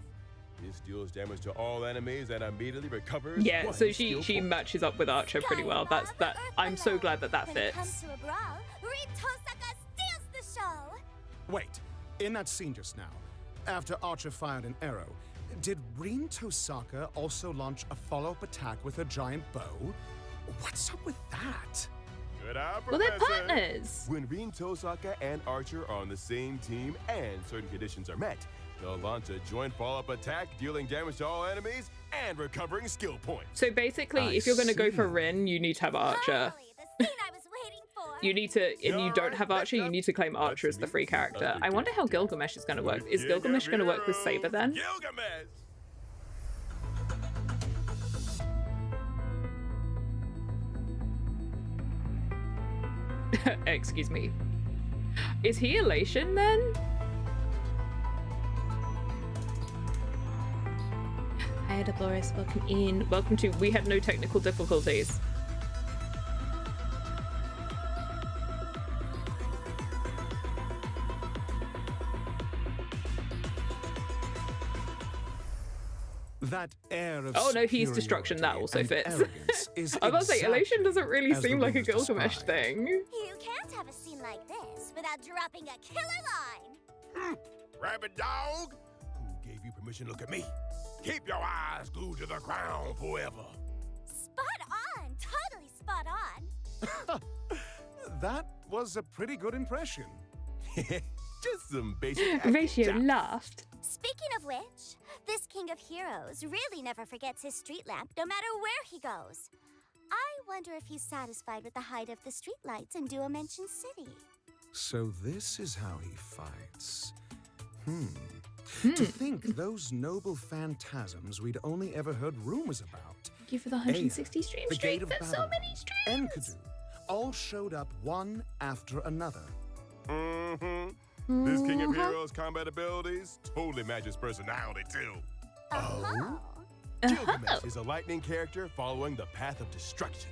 This deals damage to all enemies and immediately recovers. Yeah, one so skill she point. matches up with Archer pretty well. That's that. I'm so glad that When it comes fits. to a brawl, Rin Tosaka steals the show. Wait, in that scene just now, after Archer fired an arrow, did Rin Tosaka also launch a follow-up attack with a giant bow? What's up with that? Good eye, Well, they're Professor. partners. When Rin Tosaka and Archer are on the same team and certain conditions are met, they'll launch a joint follow-up attack, dealing damage to all enemies and recovering skill points. So basically, if you're going to go for Rin, you need to have Archer. Finally, the scene I was waiting for. You need to, and you don't have Archer, you need to claim Archer as the free character. I wonder how Gilgamesh is going to work. Is Gilgamesh going to work with Saber then? Gilgamesh! Excuse me. Is he Elation then? Hi, Boris. Welcome in. Welcome to We Had No Technical Difficulties. That air of Oh no, he's destruction. That superiority also and fits. arrogance is I was about to say, exactly Elation doesn't really as the seem like a rumors Gilgamesh describe. thing. You can't have a scene like this without dropping a killer line. Rabbit dog? Who gave you permission to look at me? Keep your eyes glued to the ground forever. Spot on. Totally spot on. That was a pretty good impression. Just some basic Ratio acting laughed. Speaking of which, this King of Heroes really never forgets his street lamp, no matter where he goes. I wonder if he's satisfied with the height of the streetlights in Duo Mention City. So this is how he fights. To think those noble phantasms we'd only ever heard rumors about. Thank you for the 160 stream the Gate streams. of That's so Babylon, many streams. Enkidu, all showed up one after another. This King of Heroes combat abilities totally matches personality too. Oh. Gilgamesh is a lightning character following the path of destruction.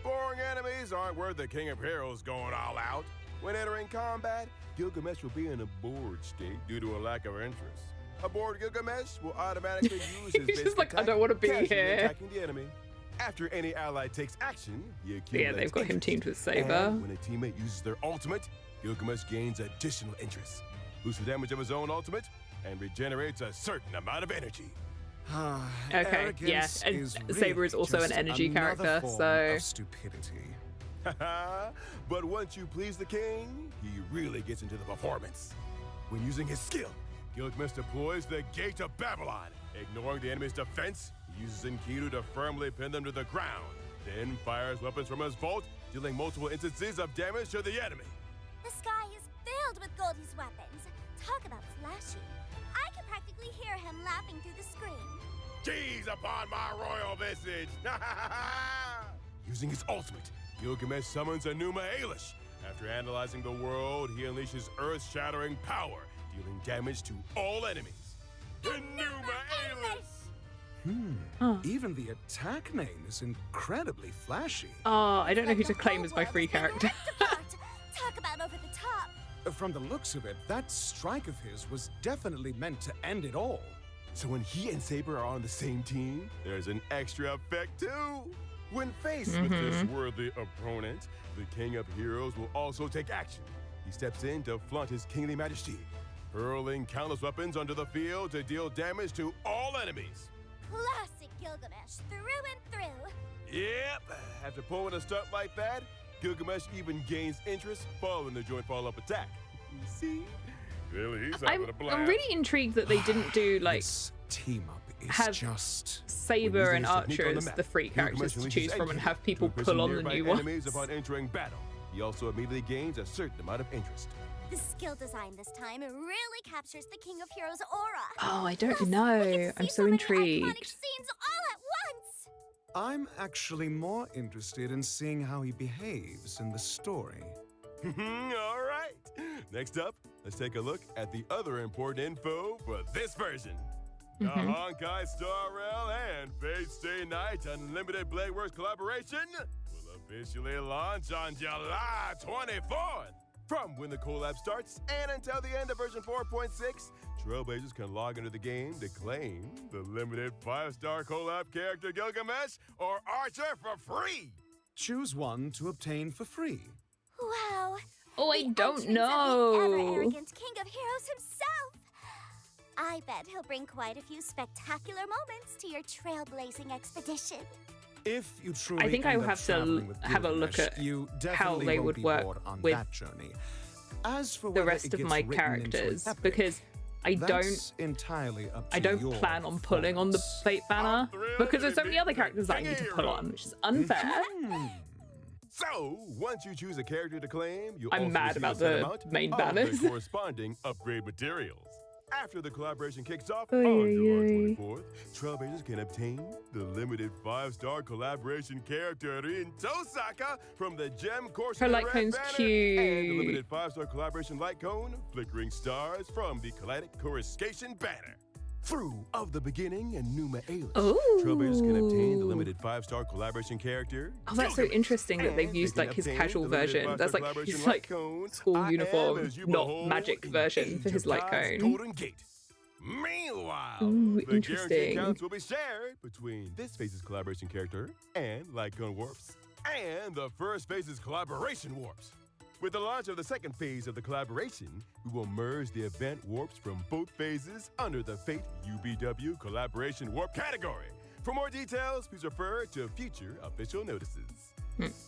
Boring enemies aren't worth the King of Heroes going all out. When entering combat, Gilgamesh will be in a bored state due to a lack of interest. A bored Gilgamesh will automatically use his He's just basic like, I attack, don't want to be casually here. attacking the enemy. After any ally takes action, he accumulates Yeah, they've got him interest. teamed with Saber. And when a teammate uses their ultimate, Gilgamesh gains additional interest, boosts the damage of his own ultimate, and regenerates a certain amount of energy. Okay, Arrogance yeah, and is Saber is really also an just energy another character, form so- of stupidity. But once you please the king, he really gets into the performance. When using his skill, Gilgamesh deploys the Gate of Babylon. Ignoring the enemy's defense, he uses Enkidu to firmly pin them to the ground, then fires weapons from his vault, dealing multiple instances of damage to the enemy. The sky is filled with Goldie's weapons. Talk about flashy. I can practically hear him laughing through the screen. Gaze upon my royal visage. Using his ultimate, Gilgamesh summons Enuma Elish. After analyzing the world, he unleashes earth-shattering power, dealing damage to all enemies. Enuma Elish! Even the attack name is incredibly flashy. Oh, I don't know who to The claim whole as my world free has been character. ripped apart. Talk about over the top. From the looks of it, that strike of his was definitely meant to end it all. So when he and Saber are on the same team, there's an extra effect too. When faced with this worthy opponent, the King of Heroes will also take action. He steps in to flaunt his kingly majesty, hurling countless weapons onto the field to deal damage to all enemies. Classic Gilgamesh, through and through. Yep, after pulling a stunt like that, Gilgamesh even gains interest following the joint follow-up attack. You see? Really, he's having a blast. I'm really intrigued that they didn't do like This team up is have just Saber When and using his technique Archer on the as map, the free Gilgamesh characters to releases choose from and Enkidu have people to imprison pull on the nearby new enemies ones. upon entering battle. He also immediately gains a certain amount of interest. The skill design this time really captures the King of Heroes aura. Oh, I don't Plus, know. we get to I'm see so many iconic intrigued. scenes all at once. I'm actually more interested in seeing how he behaves in the story. All right. Next up, let's take a look at the other important info for this version. The Honkai Star Rail and Fate Stay Night Unlimited Bladeworks collaboration will officially launch on July 24th. From when the collab starts and until the end of version 4.6, Trailblazers can log into the game to claim the limited 5-star collab character Gilgamesh or Archer for free. Choose one to obtain for free. Wow. Oh, I The don't entrance of the know. ever-arrogant king of heroes himself. I bet he'll bring quite a few spectacular moments to your trailblazing expedition. If you truly I think I end will up have to traveling with have a look Gilgamesh, at you how definitely they won't would be work bored on with that journey. As for the whether rest it of gets my written into an characters, epic, because I that's entirely up to don't your plan on pulling on the performance. Fate banner because there's so many other characters that I need to pull on, which is unfair. So, once you choose a character to claim, you'll I'm also mad receive about a set the amount main of banners. the corresponding upgrade materials. After the collaboration kicks off Oy, on oy, July 24th, Trailblazers can obtain the limited 5-star collaboration character Rin Tosaka from the Gem Course Her light Red cone's banner, cute. and the limited 5-star collaboration light cone Flickering Stars from the Kaleidic Coruscation banner. Through Of the Beginning and Numa Alis, Trailblazers can obtain the limited 5-star collaboration character. Oh, that's so Gilgamesh, interesting that they've and used they like can his obtain casual the limited version. 5-star That's like collaboration his light like cone, school I Am uniform, As You not Behold magic in version for Age his of light God's cone. Golden Gate. Meanwhile, Ooh, the guaranteed interesting. counts will be shared between this phase's collaboration character and light cone warps, and the first phase's collaboration warps. With the launch of the second phase of the collaboration, we will merge the event warps from both phases under the Fate UBW Collaboration Warp category. For more details, please refer to future official notices.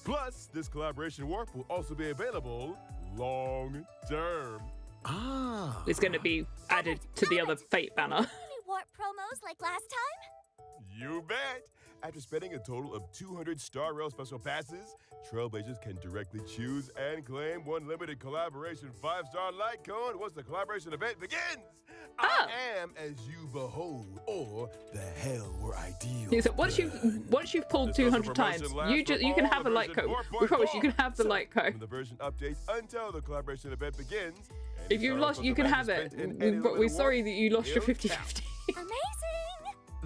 Plus, this collaboration warp will also be available long term. Ah. It's going to be added to the other Fate banner. Any warp promos like last time? You bet! After spending a total of 200 Star Rail special passes, Trailblazers can directly choose and claim one limited collaboration 5-star light cone once the collaboration event begins. I am as you behold, or the hell were ideal. He said, once you've pulled This 200 special times, promotion lasts you from can all have the a light version code. We promise you can 4.4. have the So, light code. From the version updates until the collaboration event begins. If you lost, you can have it. We're sorry that you lost your 50-50. Amazing!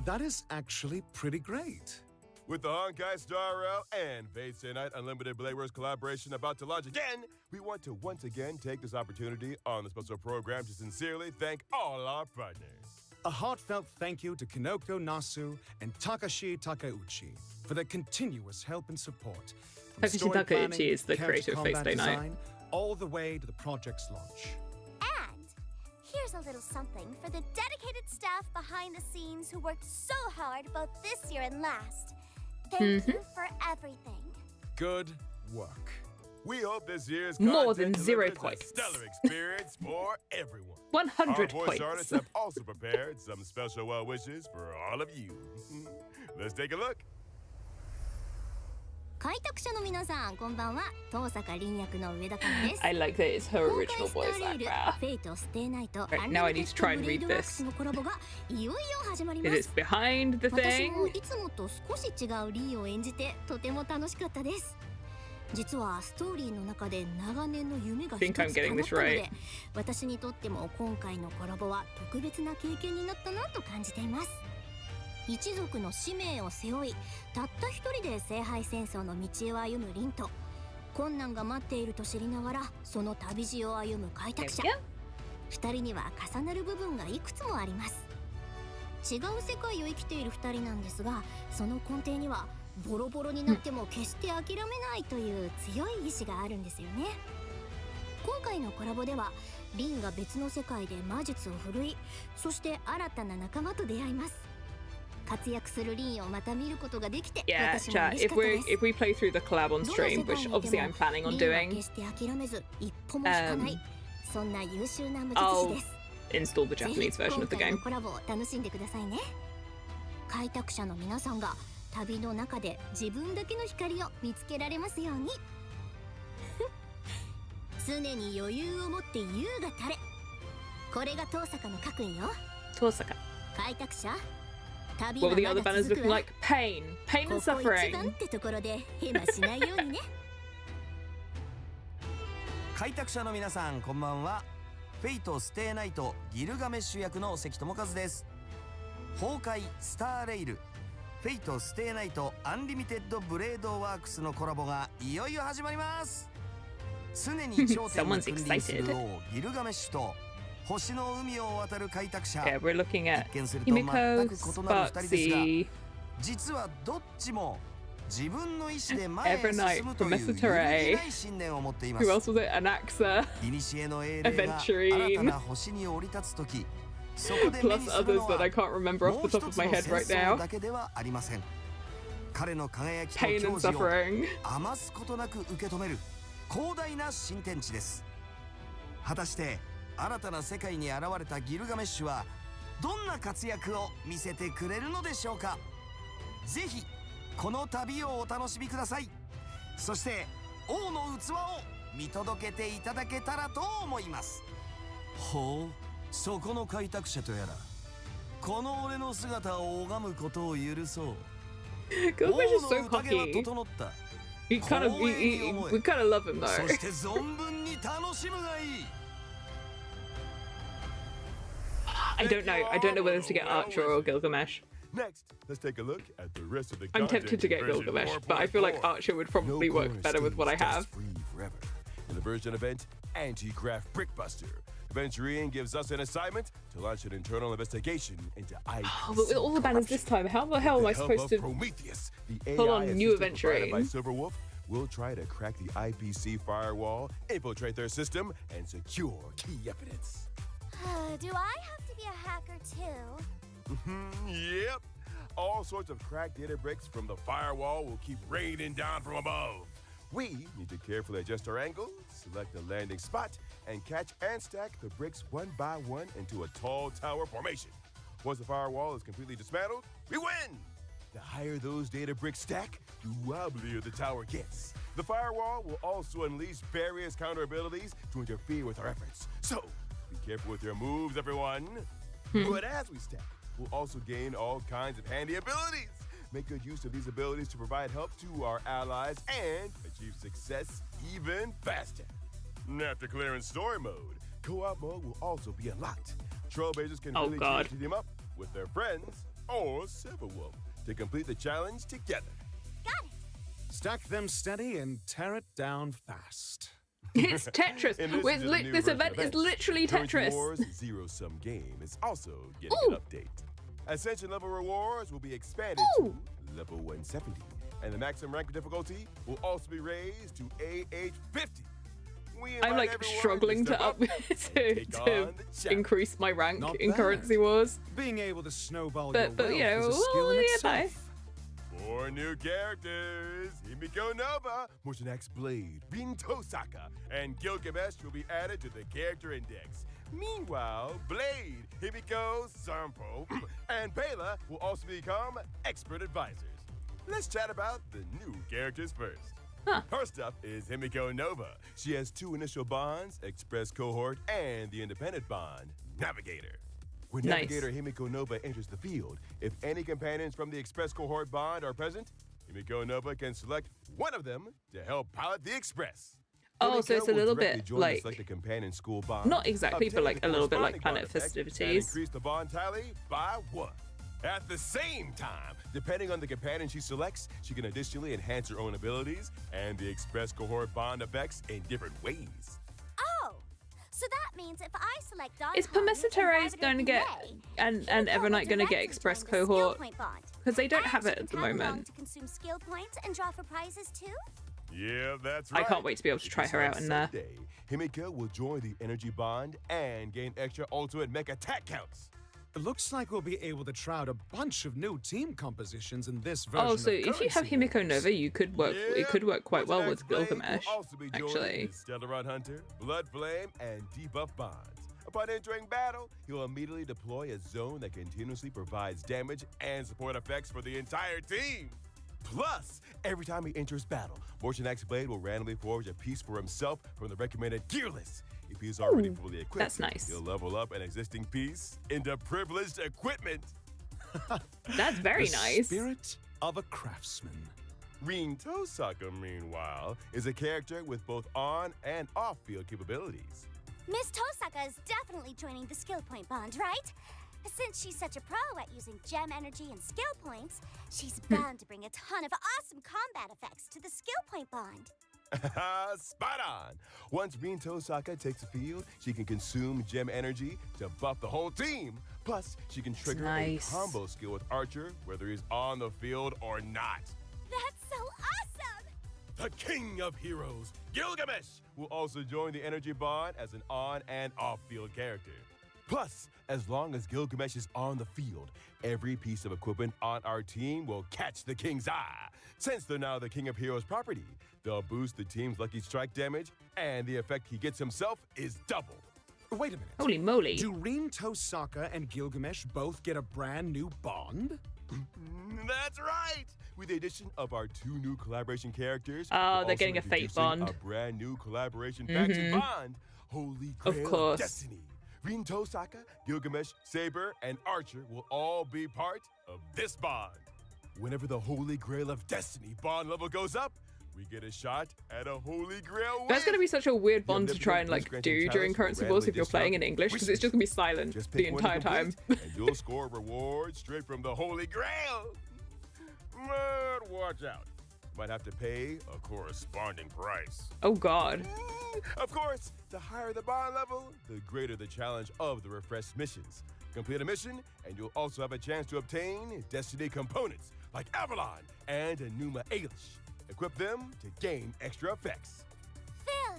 That is actually pretty great. With the Honkai Star Rail and Fate Stay Night Unlimited Bladeworks collaboration about to launch again, we want to once again take this opportunity on the special program to sincerely thank all our partners. A heartfelt thank you to Kinoko Nasu and Takashi Takeuchi for their continuous help and support. From Takashi story Takeuchi planning, is the character creator of Fate combat Stay Night. design, all the way to the project's launch. And here's a little something for the dedicated staff behind the scenes who worked so hard both this year and last. Thank you for everything. Good work. We hope this year's More content than 0 delivers a points. stellar experience for everyone. 100 Our voice points. artists have also prepared some special well wishes for all of you. Let's take a look. 開拓者の皆さん、こんばんは。東坂凛役の上田かなです。 I like that it's her 今 original 回スタ voice ーレール、 actor. フェイトステイナイト、 Right, now I need to try and read this. のコラボがいよいよ始まりま Is す it。behind the 私も thing? いつもと少し違うリーを演じてとても楽しかったです。実はストーリーの中で長年の夢が一 Think つ I'm 叶 getting っ this たの right. で、私にとっても今回のコラボは特別な経験になったなと感じています。一族の使命を背負い、たった一人で聖杯戦争の道を歩むリンと、困難が待っていると知りながらその旅路を歩む開拓者。 There we go. 二人には重なる部分がいくつもあります。違う世界を生きている二人なんですが、その根底にはボロボロになっても決して諦めないという強い意志があるんですよね。今回のコラボではリンが別の世界で魔術を振るい、そして新たな仲間と出会います。活躍するリンをまた見ることができて、 Yeah, 私も chat. 嬉し If かったです。 we play through the collab on どの stream, 世界 which にい obviously て I'm も planning on リンは doing, 決して諦めず一歩も引かない、そんな優秀な魔術 I'll 師です。 install the ぜ Japanese ひ version 今 of the 回 game. のコラボを楽しんでくださいね。開拓者の皆さんが旅の中で自分だけの光を見つけられますように。常に余裕を持って優が垂れ。これが東坂の家訓よ。 Tosaka. 開拓者、旅 What は were the ま other だ banners 続く looking わ。 like? Pain. Pain こ and こ一番 suffering. ってところでヘマしないようにね。開拓者の皆さんこんばんは。フェイトステイナイトギルガメッシュ役の関智一です。崩壊スターレイルフェイトステイナイトアンリミテッドブレードワークスのコラボがいよいよ始まります。常に頂点に君臨する王ギルガメッシュと星の海を渡る開拓者、Okay, we're looking at 一見すると全く異なる Himeko, 2人ですが、 Sparksy, 実はどっちも自分の意思で前へ Evernight, 進むという揺るぎ Prometherae. ない信念を持っていま Who す。 else was it? Anaxa, 古の英霊が Aventurine. 新たな星に降り立つとき、そこで目 plus にする others の that は I can't remember も off う the 一 top of つ my の head 戦 right 争 now. だけではありません。彼の輝きと Pain 矜 and 持を suffering. 余すことなく受け止める広大な新天地です。果たして新たな世界に現れたギルガメッシュはどんな活躍を見せてくれるのでしょうか。ぜひこの旅をお楽しみください。そして王の器を見届けていただけたらと思います。ほう、そこの開拓者とやら、この俺の姿を拝むことを許そう。 Gilgamesh is so cocky. 整った。 We kind of love him そ though. して存分に楽しむがいい。I don't know whether to get Archer or Gilgamesh. Next, let's take a look at the rest of the I'm content tempted to get version Gilgamesh, but I feel like 4.4. Archer would probably work better with what I have. Free forever. In the version event, Anti-Graft Brickbuster. Aventurine gives us an assignment to launch an internal investigation into IPC. Oh, but with all the banners this time, how the hell am I supposed to Prometheus, the pull AI on new assistant provided by Aventurine? Silverwolf will try to crack the IPC firewall, infiltrate their system, and secure key evidence. Do I have to be a hacker too? Yep. All sorts of cracked data bricks from the firewall will keep raining down from above. We need to carefully adjust our angles, select a landing spot, and catch and stack the bricks one by one into a tall tower formation. Once the firewall is completely dismantled, we win! The higher those data bricks stack, the wobblier the tower gets. The firewall will also unleash various counter abilities to interfere with our efforts. So, be careful with your moves, everyone. But as we stack, we'll also gain all kinds of handy abilities. Make good use of these abilities to provide help to our allies and achieve success even faster. After clearing story mode, co-op mode will also be unlocked. Trailblazers can really choose to team up with their friends or Silverwolf to complete the challenge together. Got it. Stack them steady and tear it down fast. It's Tetris. This event is literally Tetris. Wars zero-sum game is also getting an update. Ascension level rewards will be expanded to level 170, and the maximum rank difficulty will also be raised to AH50. I'm like struggling to increase my rank in Currency Wars. Being able to snowball but your you know, wealth is a skill in itself. 4 new characters: Himeko Nova, Motion Axe Blade, Rin Tosaka, and Gilgamesh will be added to the character index. Meanwhile, Blade, Himeko, Zampo, and Bela will also become expert advisors. Let's chat about the new characters first. First up is Himeko Nova. She has 2 initial bonds, Express Cohort and the Independent Bond, Navigator. When Navigator Himeko Nova enters the field, if any companions from the Express Cohort bond are present, Himeko Nova can select one of them to help pilot the Express. Oh, so it's a little bit like the companion school bond, not exactly, but like a little bit like Planet Festivities. And increase the bond tally by 1. At the same time, depending on the companion she selects, she can additionally enhance her own abilities and the Express Cohort bond effects in different ways. Oh, so that means if I select Don Is Prometherae going to get and Evernight going to get Express Cohort? Because they don't have it at the moment. To consume skill points and draw for prizes too? Yeah, that's right. I can't wait to be able to try her out in there. Himeko will join the Energy Bond and gain extra ultimate mech attack counts. It looks like we'll be able to try out a bunch of new team compositions in this version. Oh, so if you have Himeko Wars. Nova, you could work. It could work quite well with Gilgamesh. Actually, Stellar Run Hunter, Blood Flame, and Debuff bonds. Upon entering battle, he'll immediately deploy a zone that continuously provides damage and support effects for the entire team. Plus, every time he enters battle, Motion Axe Blade will randomly forge a piece for himself from the recommended gear list. If he's already fully equipped, that's nice. He'll level up an existing piece into privileged equipment. That's very the nice. Spirit of a craftsman. Rin Tosaka, meanwhile, is a character with both on and off-field capabilities. Miss Tosaka is definitely joining the skill point bond, right? Since she's such a pro at using gem energy and skill points, she's bound to bring a ton of awesome combat effects to the skill point bond. Spot on! Once Rin Tosaka takes the field, she can consume gem energy to buff the whole team. Plus, she can trigger a combo skill with Archer, whether he's on the field or not. That's so awesome! The King of Heroes, Gilgamesh, will also join the energy bond as an on and off-field character. Plus, as long as Gilgamesh is on the field, every piece of equipment on our team will catch the King's eye. Since they're now the King of Heroes property, they'll boost the team's lucky strike damage, and the effect he gets himself is double. Wait a minute. Holy moly. Do Rin Tosaka and Gilgamesh both get a brand new bond? That's right! With the addition of our 2 new collaboration characters, oh, they're getting a fate bond. A brand new collaboration faction bond, Holy Grail of Destiny. Rin Tosaka, Gilgamesh, Saber, and Archer will all be part of this bond. Whenever the Holy Grail of Destiny bond level goes up, we get a shot at a Holy Grail win. That's going to be such a weird bond to try and like do during Currency Wars if you're playing in English, because it's just going to be silent the entire time. And you'll score rewards straight from the Holy Grail. But watch out. You might have to pay a corresponding price. Oh, God. Of course, the higher the bond level, the greater the challenge of the refreshed missions. Complete a mission, and you'll also have a chance to obtain Destiny components like Avalon and Enuma Elish. Equip them to gain extra effects. Phil,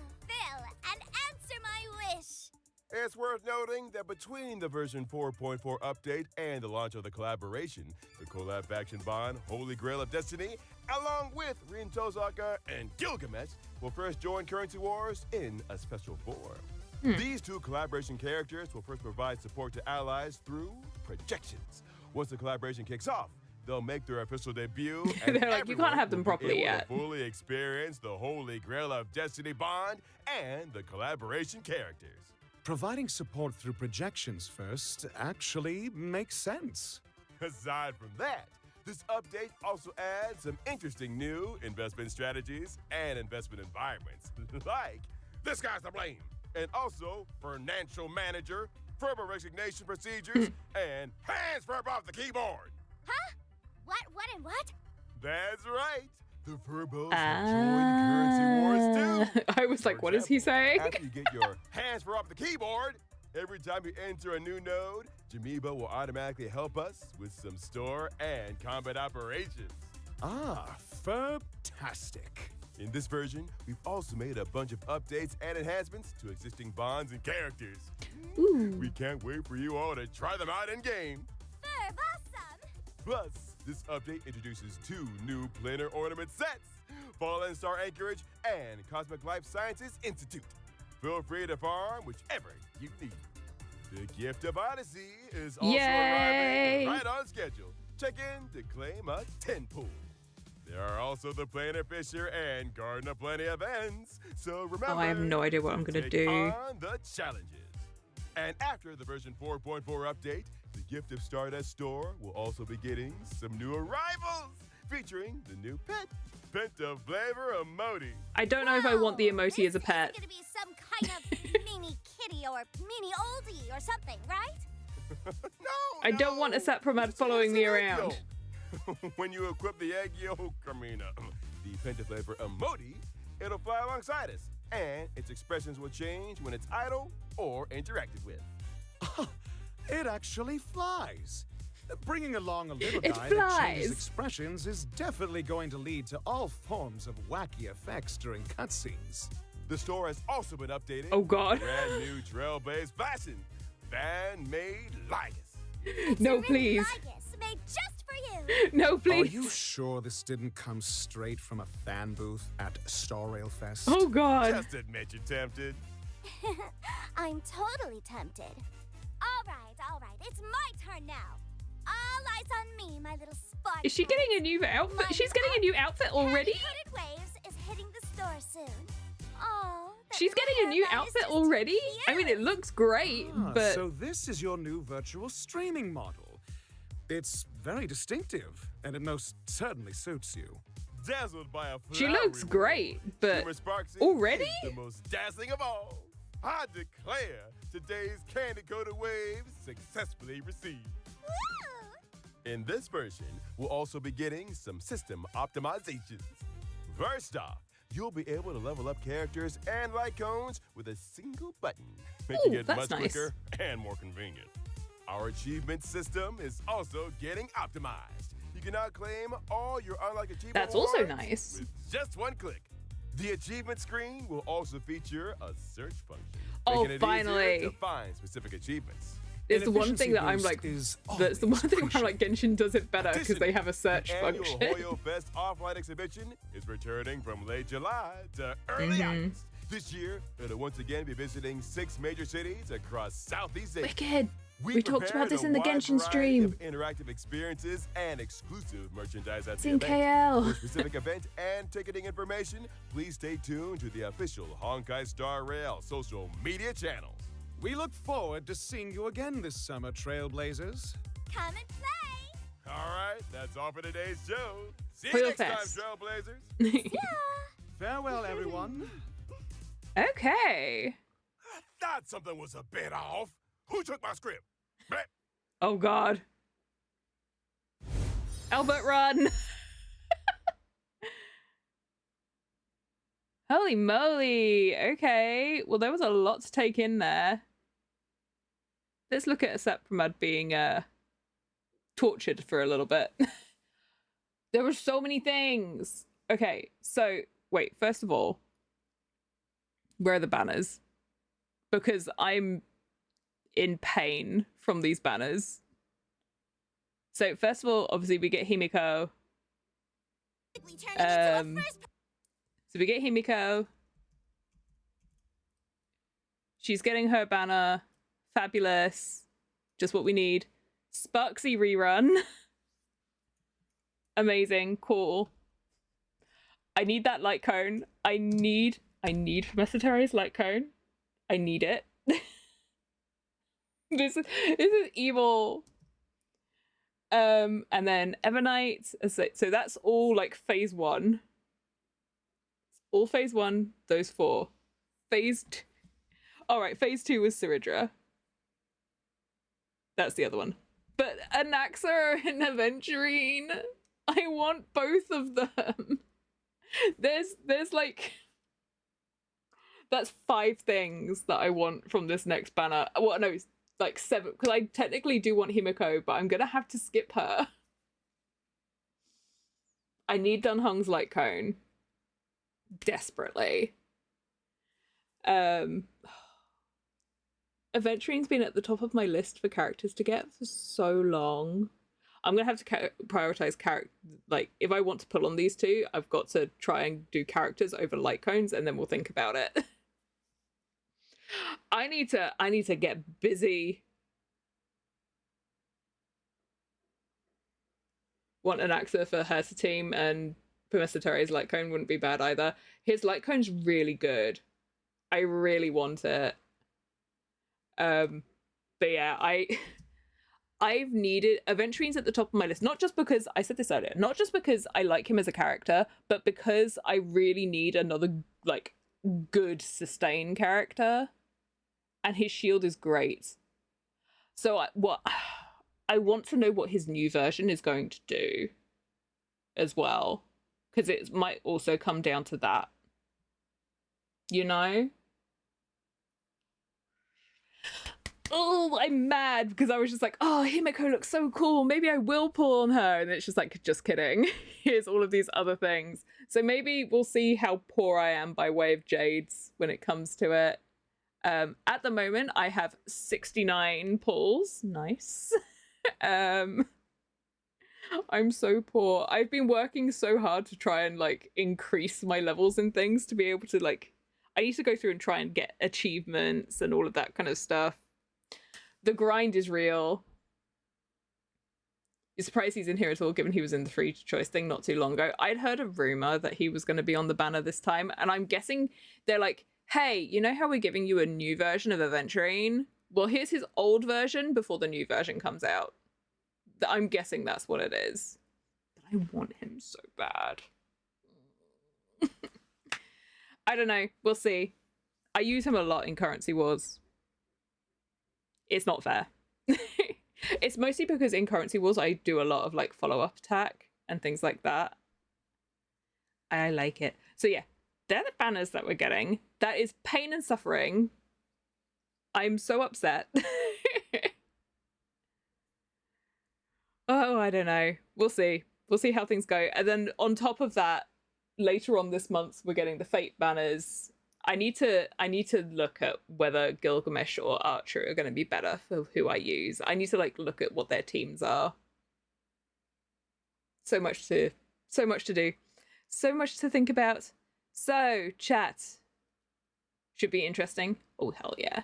and answer my wish. It's worth noting that between the version 4.4 update and the launch of the collaboration, the collab faction bond, Holy Grail of Destiny, along with Rin Tosaka and Gilgamesh, will first join Currency Wars in a special form. These 2 collaboration characters will first provide support to allies through projections. Once the collaboration kicks off, they'll make their official debut. And they're like, you can't have them properly yet. To fully experience the Holy Grail of Destiny bond and the collaboration characters. Providing support through projections first actually makes sense. Aside from that, this update also adds some interesting new investment strategies and investment environments, like this guy's to blame, and also financial manager, verbal resignation procedures, and hands verb off the keyboard. Huh? What? That's right. The Verbos have joined Currency Wars too. I was like, what is he saying? After you get your hands for off the keyboard, every time you enter a new node, Jamiba will automatically help us with some store and combat operations. Ah, fantastic. In this version, we've also made a bunch of updates and enhancements to existing bonds and characters. Ooh. We can't wait for you all to try them out in game. Verb awesome. Plus, this update introduces 2 new planar ornament sets, Fallen Star Anchorage and Cosmic Life Sciences Institute. Feel free to farm whichever you need. The Gift of Odyssey is also arriving right on schedule. Check in to claim a 10 pool. There are also the Planar Fisher and Garden of Plenty events, so remember, I have no idea what I'm going to do. On the challenges. And after the version 4.4 update, the Gift of Stardust store will also be getting some new arrivals, featuring the new pet, Penta Flavor Emoji. I don't know if I want the emoji as a pet. It's gonna be some kind of mini kitty or mini oldie or something, right? No, I don't want a Sapromad following me around. When you equip the egg yolk, the Penta Flavor Emoji, it'll fly alongside us, and its expressions will change when it's idle or interacted with. It actually flies. Bringing along a little It guy that flies. changes expressions is definitely going to lead to all forms of wacky effects during cutscenes. The store has also been updated. Oh, God. Brand new trail-based fashion, fan-made Ligas. No, please. Ligas, made just for you. No, Are please. you sure this didn't come straight from a fan booth at Star Rail Fest? Oh, God. Just admit you're tempted. I'm totally tempted. All right, it's my turn now. All eyes on me, my little spot. Is she getting a new outfit? She's getting a new outfit already? Heavy-coated Waves is hitting the store soon. Oh, She's getting a new outfit already? I mean, it looks great, but... So this is your new virtual streaming model. It's very distinctive, and it most certainly suits you. Dazzled by a She flowery looks world, great, but Shimmer Sparks already? is the most dazzling of all. I declare today's candy-coated waves successfully received. Woo! In this version, we'll also be getting some system optimizations. First off, you'll be able to level up characters and light cones with a single button, making it that's much nice. quicker and more convenient. Our achievement system is also getting optimized. You can now claim all your unlocked achievement That's also awards nice. with just one click. The achievement screen will also feature a search function, Oh, making it finally. easier to find specific achievements. It's An the one thing efficiency that I'm boost like, is that's the one always thing where I'm like, Genshin does it better because they Additionally, have a search the annual function. HoYoverse offline exhibition is returning from late July to early August. This year, it'll once again be visiting 6 major cities across Southeast Asia. Wicked. We talked prepared about this a in the wide Genshin variety stream. of interactive experiences and exclusive merchandise at It's the in event. KL. For specific event and ticketing information, please stay tuned to the official Honkai Star Rail social media channels. We look forward to seeing you again this summer, Trailblazers. Come and play! All right, that's all for today's show. See you next time, Fest. Trailblazers. Farewell, everyone. Okay. I thought something was a bit off. Who took my script? Bleh. Oh God. Albert, run. Holy moly. Okay. Well, there was a lot to take in there. Let's look at Sepramud being tortured for a little bit. There were so many things. Okay, so wait, first of all, where are the banners? Because I'm in pain from these banners. So first of all, obviously we get Himeko. We turn it into a first So we get Himeko. She's getting her banner. Fabulous. Just what we need. Sparksy rerun. Amazing. Cool. I need that light cone. I need Professor Terry's light cone. I need it. This is evil. And then Evernight. So that's all like phase 1. All phase 1, those 4. Phase 2. Alright, phase 2 was Siridra. That's the other one. But Anaxa and Aventurine, I want both of them. There's like, that's 5 things that I want from this next banner. Well, no, it's like 7, because I technically do want Himeko, but I'm gonna have to skip her. I need Dunhung's light cone. Desperately. Aventurine's been at the top of my list for characters to get for so long. I'm gonna have to prioritize character. Like, if I want to pull on these 2, I've got to try and do characters over light cones, and then we'll think about it. I need to get busy. Want an Axa for her to team, and Professor Terry's light cone wouldn't be bad either. His light cone's really good. I really want it. But yeah, I've needed Aventurine's at the top of my list, not just because I said this earlier, not just because I like him as a character, but because I really need another like good sustain character, and his shield is great. So I want to know what his new version is going to do as well, because it might also come down to that, you know. Oh, I'm mad because I was just like, oh, Himeko looks so cool. Maybe I will pull on her. And it's just like, just kidding. Here's all of these other things. So maybe we'll see how poor I am by way of Jades when it comes to it. At the moment, I have 69 pulls. Nice. I'm so poor. I've been working so hard to try and like increase my levels and things to be able to like, I need to go through and try and get achievements and all of that kind of stuff. The grind is real. You're surprised he's in here at all, given he was in the free choice thing not too long ago. I'd heard a rumor that he was going to be on the banner this time, and I'm guessing they're like, hey, you know how we're giving you a new version of Aventurine? Well, here's his old version before the new version comes out. I'm guessing that's what it is. But I want him so bad. I don't know. We'll see. I use him a lot in Currency Wars. It's not fair. It's mostly because in Currency Wars I do a lot of like follow-up attack and things like that. I like it. So yeah, they're the banners that we're getting. That is pain and suffering. I'm so upset. Oh, I don't know. We'll see. We'll see how things go. And then on top of that, later on this month, we're getting the Fate banners. I need to look at whether Gilgamesh or Archer are going to be better for who I use. I need to like look at what their teams are. So much to do. So much to think about. So, chat. Should be interesting. Oh, hell yeah.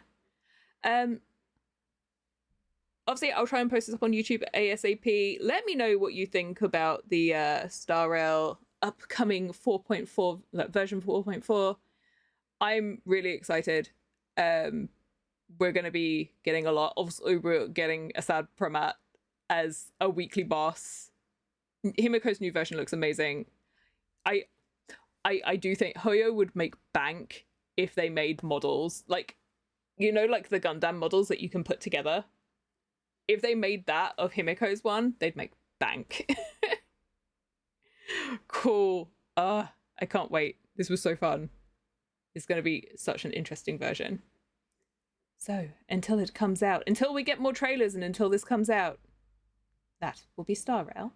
Obviously, I'll try and post this up on YouTube ASAP. Let me know what you think about the Star Rail upcoming 4.4, version 4.4. I'm really excited. We're going to be getting a lot. Obviously, we're getting Assad Pramat as a weekly boss. Himeko's new version looks amazing. I do think Hoyo would make bank if they made models like, you know, like the Gundam models that you can put together. If they made that of Himeko's one, they'd make bank. Cool. I can't wait. This was so fun. It's going to be such an interesting version. So, until it comes out, until we get more trailers and until this comes out, that will be Star Rail.